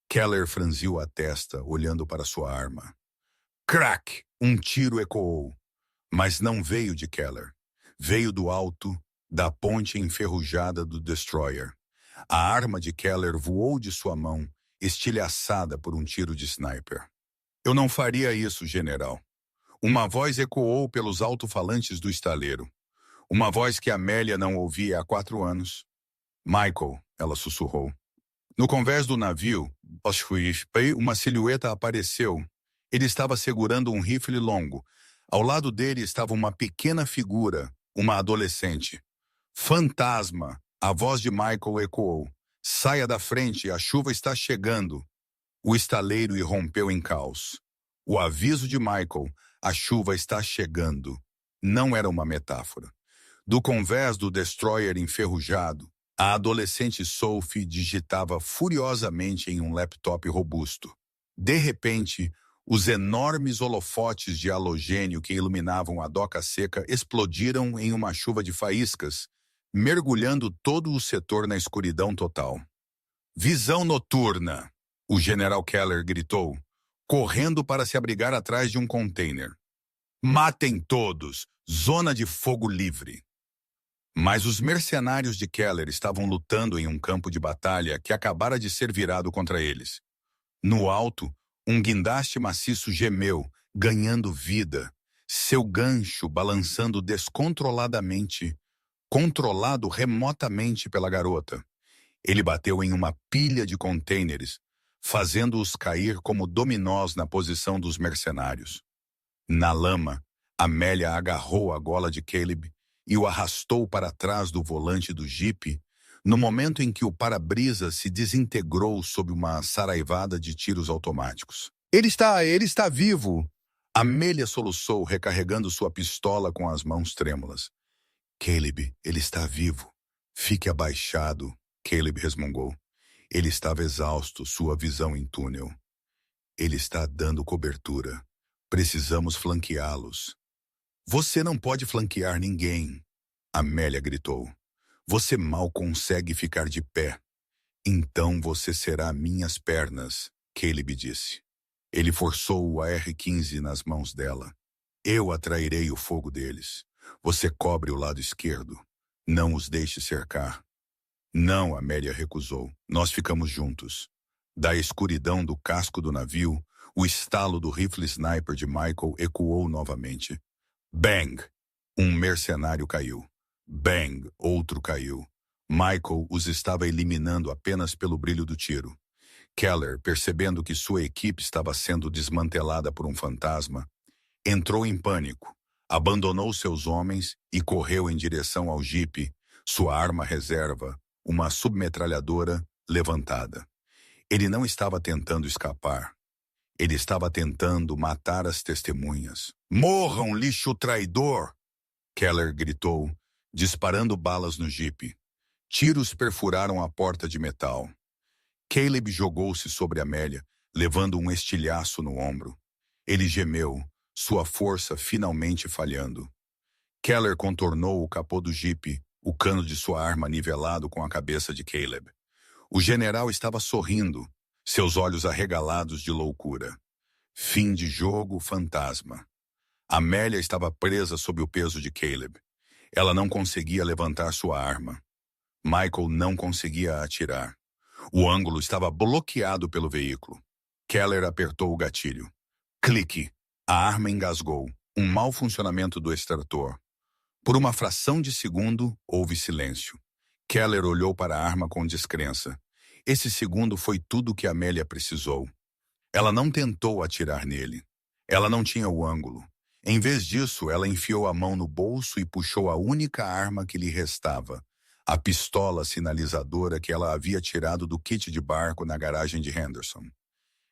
Keller franziu a testa, olhando para sua arma. Crack! Um tiro ecoou. Mas não veio de Keller. Veio do alto, da ponte enferrujada do destroyer. A arma de Keller voou de sua mão, estilhaçada por um tiro de sniper. Eu não faria isso, general. Uma voz ecoou pelos alto-falantes do estaleiro. Uma voz que Amélia não ouvia há 4 anos. Michael, ela sussurrou. No convés do navio, uma silhueta apareceu. Ele estava segurando um rifle longo. Ao lado dele estava uma pequena figura, uma adolescente. Fantasma! A voz de Michael ecoou. Saia da frente, a chuva está chegando. O estaleiro irrompeu em caos. O aviso de Michael, a chuva está chegando, não era uma metáfora. Do convés do destroyer enferrujado, a adolescente Sophie digitava furiosamente em um laptop robusto. De repente, os enormes holofotes de halogênio que iluminavam a doca seca explodiram em uma chuva de faíscas, mergulhando todo o setor na escuridão total. Visão noturna! O general Keller gritou, correndo para se abrigar atrás de um container. Matem todos! Zona de fogo livre! Mas os mercenários de Keller estavam lutando em um campo de batalha que acabara de ser virado contra eles. No alto, um guindaste maciço gemeu, ganhando vida, seu gancho balançando descontroladamente, controlado remotamente pela garota. Ele bateu em uma pilha de contêineres, fazendo-os cair como dominós na posição dos mercenários. Na lama, Amélia agarrou a gola de Caleb e o arrastou para trás do volante do jipe, no momento em que o para-brisa se desintegrou sob uma saraivada de tiros automáticos. Ele está vivo! Amélia soluçou, recarregando sua pistola com as mãos trêmulas. Caleb, ele está vivo. Fique abaixado, Caleb resmungou. Ele estava exausto, sua visão em túnel. Ele está dando cobertura. Precisamos flanqueá-los. Você não pode flanquear ninguém, Amélia gritou. Você mal consegue ficar de pé. Então você será minhas pernas, Caleb disse. Ele forçou o AR-15 nas mãos dela. Eu atrairei o fogo deles. Você cobre o lado esquerdo. Não os deixe cercar. Não, Amélia recusou. Nós ficamos juntos. Da escuridão do casco do navio, o estalo do rifle sniper de Michael ecoou novamente. Bang! Um mercenário caiu. Bang! Outro caiu. Michael os estava eliminando apenas pelo brilho do tiro. Keller, percebendo que sua equipe estava sendo desmantelada por um fantasma, entrou em pânico, abandonou seus homens e correu em direção ao jipe, sua arma reserva, uma submetralhadora, levantada. Ele não estava tentando escapar. Ele estava tentando matar as testemunhas. Morram, lixo traidor! Keller gritou, disparando balas no jipe. Tiros perfuraram a porta de metal. Caleb jogou-se sobre Amélia, levando um estilhaço no ombro. Ele gemeu, sua força finalmente falhando. Keller contornou o capô do jipe, o cano de sua arma nivelado com a cabeça de Caleb. O general estava sorrindo, seus olhos arregalados de loucura. Fim de jogo, fantasma. Amélia estava presa sob o peso de Caleb. Ela não conseguia levantar sua arma. Michael não conseguia atirar. O ângulo estava bloqueado pelo veículo. Keller apertou o gatilho. Clique. A arma engasgou. Um mau funcionamento do extrator. Por uma fração de segundo, houve silêncio. Keller olhou para a arma com descrença. Esse segundo foi tudo que Amélia precisou. Ela não tentou atirar nele. Ela não tinha o ângulo. Em vez disso, ela enfiou a mão no bolso e puxou a única arma que lhe restava, a pistola sinalizadora que ela havia tirado do kit de barco na garagem de Henderson.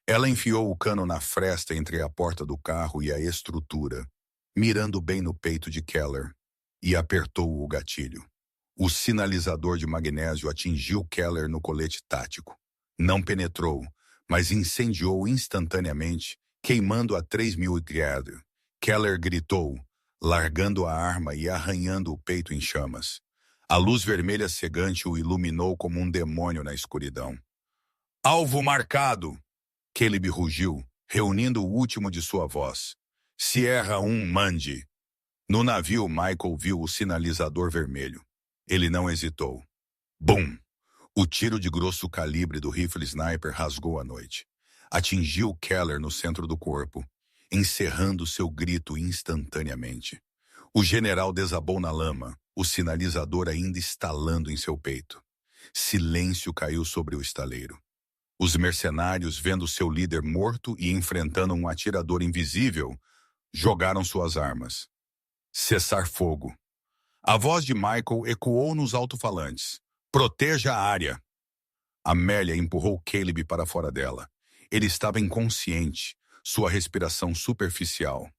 Ela enfiou o cano na fresta entre a porta do carro e a estrutura, mirando bem no peito de Keller, e apertou o gatilho. O sinalizador de magnésio atingiu Keller no colete tático. Não penetrou, mas incendiou instantaneamente, queimando a 3.000 yards. Keller gritou, largando a arma e arranhando o peito em chamas. A luz vermelha cegante o iluminou como um demônio na escuridão. Alvo marcado! Caleb rugiu, reunindo o último de sua voz. Sierra 1, mande! No navio, Michael viu o sinalizador vermelho. Ele não hesitou. Bum! O tiro de grosso calibre do rifle sniper rasgou a noite. Atingiu Keller no centro do corpo, encerrando seu grito instantaneamente. O general desabou na lama, o sinalizador ainda estalando em seu peito. Silêncio caiu sobre o estaleiro. Os mercenários, vendo seu líder morto e enfrentando um atirador invisível, jogaram suas armas. Cessar fogo. A voz de Michael ecoou nos alto-falantes. Proteja a área. Amélia empurrou Caleb para fora dela. Ele estava inconsciente, sua respiração superficial.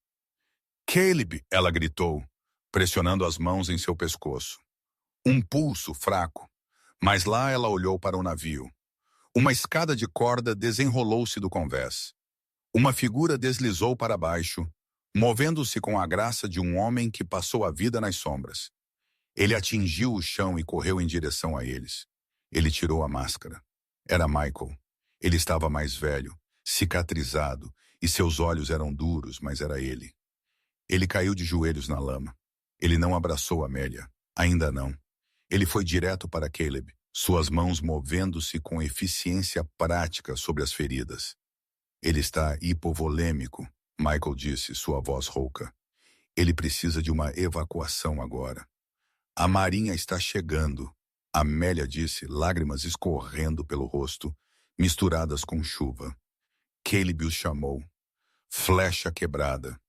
Caleb, ela gritou, pressionando as mãos em seu pescoço. Um pulso fraco. Mas lá ela olhou para o navio. Uma escada de corda desenrolou-se do convés. Uma figura deslizou para baixo, movendo-se com a graça de um homem que passou a vida nas sombras. Ele atingiu o chão e correu em direção a eles. Ele tirou a máscara. Era Michael. Ele estava mais velho, cicatrizado, e seus olhos eram duros, mas era ele. Ele caiu de joelhos na lama. Ele não abraçou Amélia. Ainda não. Ele foi direto para Caleb, suas mãos movendo-se com eficiência prática sobre as feridas. Ele está hipovolêmico, Michael disse, sua voz rouca. Ele precisa de uma evacuação agora. A marinha está chegando, Amélia disse, lágrimas escorrendo pelo rosto, misturadas com chuva. Caleb os chamou. Flecha quebrada.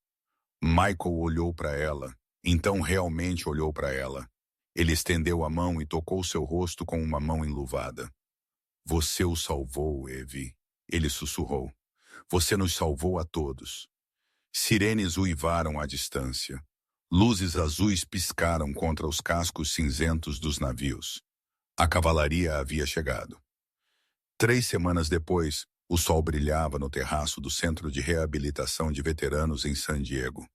Michael olhou para ela, então realmente olhou para ela. Ele estendeu a mão e tocou seu rosto com uma mão enluvada. Você o salvou, Evie, ele sussurrou. Você nos salvou a todos. Sirenes uivaram à distância. Luzes azuis piscaram contra os cascos cinzentos dos navios. A cavalaria havia chegado. 3 semanas depois, o sol brilhava no terraço do Centro de Reabilitação de Veteranos em San Diego.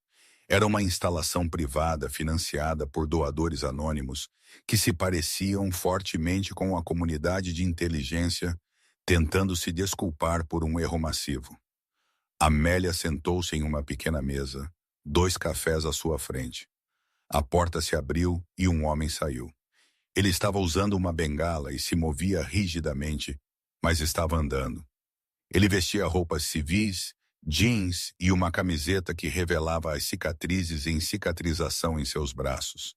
Era uma instalação privada financiada por doadores anônimos que se pareciam fortemente com a comunidade de inteligência, tentando se desculpar por um erro massivo. Amélia sentou-se em uma pequena mesa, 2 cafés à sua frente. A porta se abriu e um homem saiu. Ele estava usando uma bengala e se movia rigidamente, mas estava andando. Ele vestia roupas civis, jeans e uma camiseta que revelava as cicatrizes em cicatrização em seus braços.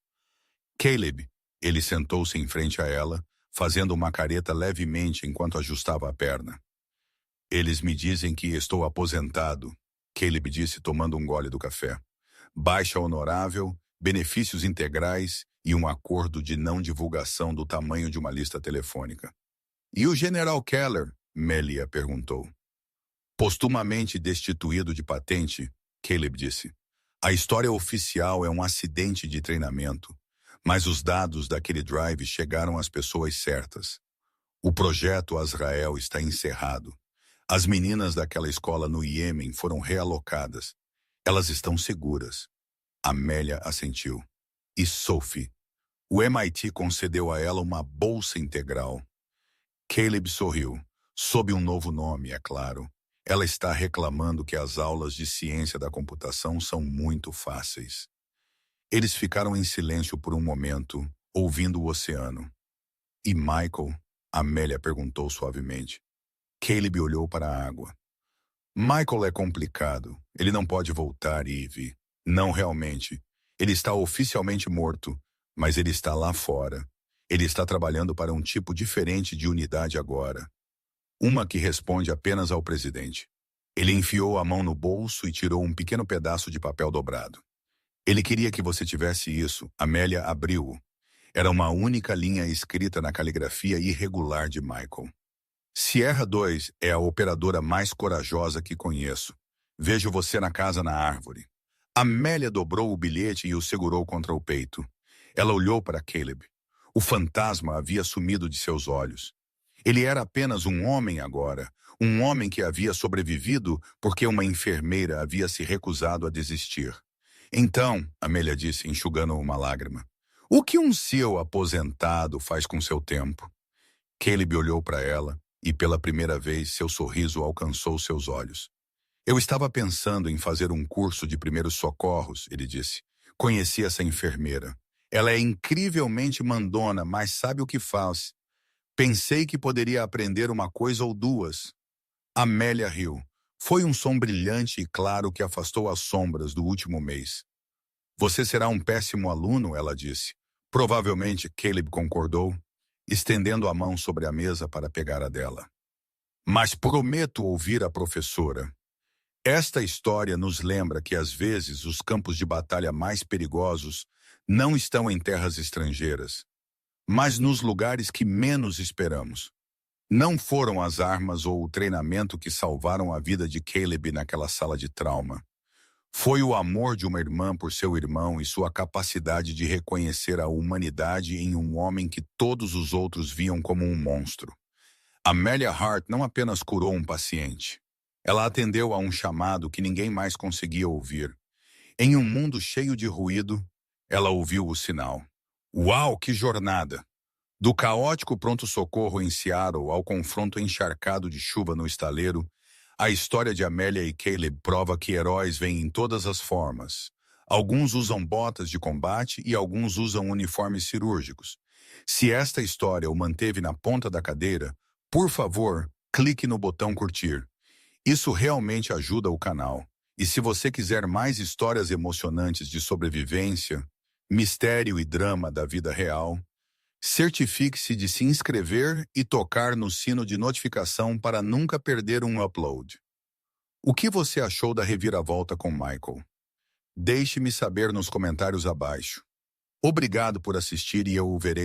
Caleb, ele sentou-se em frente a ela, fazendo uma careta levemente enquanto ajustava a perna. Eles me dizem que estou aposentado, Caleb disse tomando um gole do café. Baixa honorável, benefícios integrais e um acordo de não divulgação do tamanho de uma lista telefônica. E o General Keller? Melia perguntou. Postumamente destituído de patente, Caleb disse. A história oficial é um acidente de treinamento, mas os dados daquele drive chegaram às pessoas certas. O projeto Azrael está encerrado. As meninas daquela escola no Iêmen foram realocadas. Elas estão seguras. Amélia assentiu. E Sophie? O MIT concedeu a ela uma bolsa integral. Caleb sorriu. Sob um novo nome, é claro. Ela está reclamando que as aulas de ciência da computação são muito fáceis. Eles ficaram em silêncio por um momento, ouvindo o oceano. E Michael? Amélia perguntou suavemente. Caleb olhou para a água. Michael é complicado. Ele não pode voltar, Eve. Não realmente. Ele está oficialmente morto, mas ele está lá fora. Ele está trabalhando para um tipo diferente de unidade agora. Uma que responde apenas ao presidente. Ele enfiou a mão no bolso e tirou um pequeno pedaço de papel dobrado. Ele queria que você tivesse isso. Amélia abriu-o. Era uma única linha escrita na caligrafia irregular de Michael. Sierra 2 é a operadora mais corajosa que conheço. Vejo você na casa na árvore. Amélia dobrou o bilhete e o segurou contra o peito. Ela olhou para Caleb. O fantasma havia sumido de seus olhos. Ele era apenas um homem agora, um homem que havia sobrevivido porque uma enfermeira havia se recusado a desistir. Então, Amélia disse, enxugando uma lágrima, o que um CEO aposentado faz com seu tempo? Caleb olhou para ela e pela primeira vez seu sorriso alcançou seus olhos. Eu estava pensando em fazer um curso de primeiros socorros, ele disse. Conheci essa enfermeira. Ela é incrivelmente mandona, mas sabe o que faz. Pensei que poderia aprender uma coisa ou duas. Amélia riu. Foi um som brilhante e claro que afastou as sombras do último mês. Você será um péssimo aluno, ela disse. Provavelmente, Caleb concordou, estendendo a mão sobre a mesa para pegar a dela. Mas prometo ouvir a professora. Esta história nos lembra que às vezes os campos de batalha mais perigosos não estão em terras estrangeiras, mas nos lugares que menos esperamos. Não foram as armas ou o treinamento que salvaram a vida de Caleb naquela sala de trauma. Foi o amor de uma irmã por seu irmão e sua capacidade de reconhecer a humanidade em um homem que todos os outros viam como um monstro. Amelia Hart não apenas curou um paciente. Ela atendeu a um chamado que ninguém mais conseguia ouvir. Em um mundo cheio de ruído, ela ouviu o sinal. Uau, que jornada! Do caótico pronto-socorro em Seattle ao confronto encharcado de chuva no estaleiro, a história de Amélia e Caleb prova que heróis vêm em todas as formas. Alguns usam botas de combate e alguns usam uniformes cirúrgicos. Se esta história o manteve na ponta da cadeira, por favor, clique no botão curtir. Isso realmente ajuda o canal. E se você quiser mais histórias emocionantes de sobrevivência, mistério e drama da vida real, certifique-se de se inscrever e tocar no sino de notificação para nunca perder um upload. O que você achou da reviravolta com Michael? Deixe-me saber nos comentários abaixo. Obrigado por assistir e eu o verei no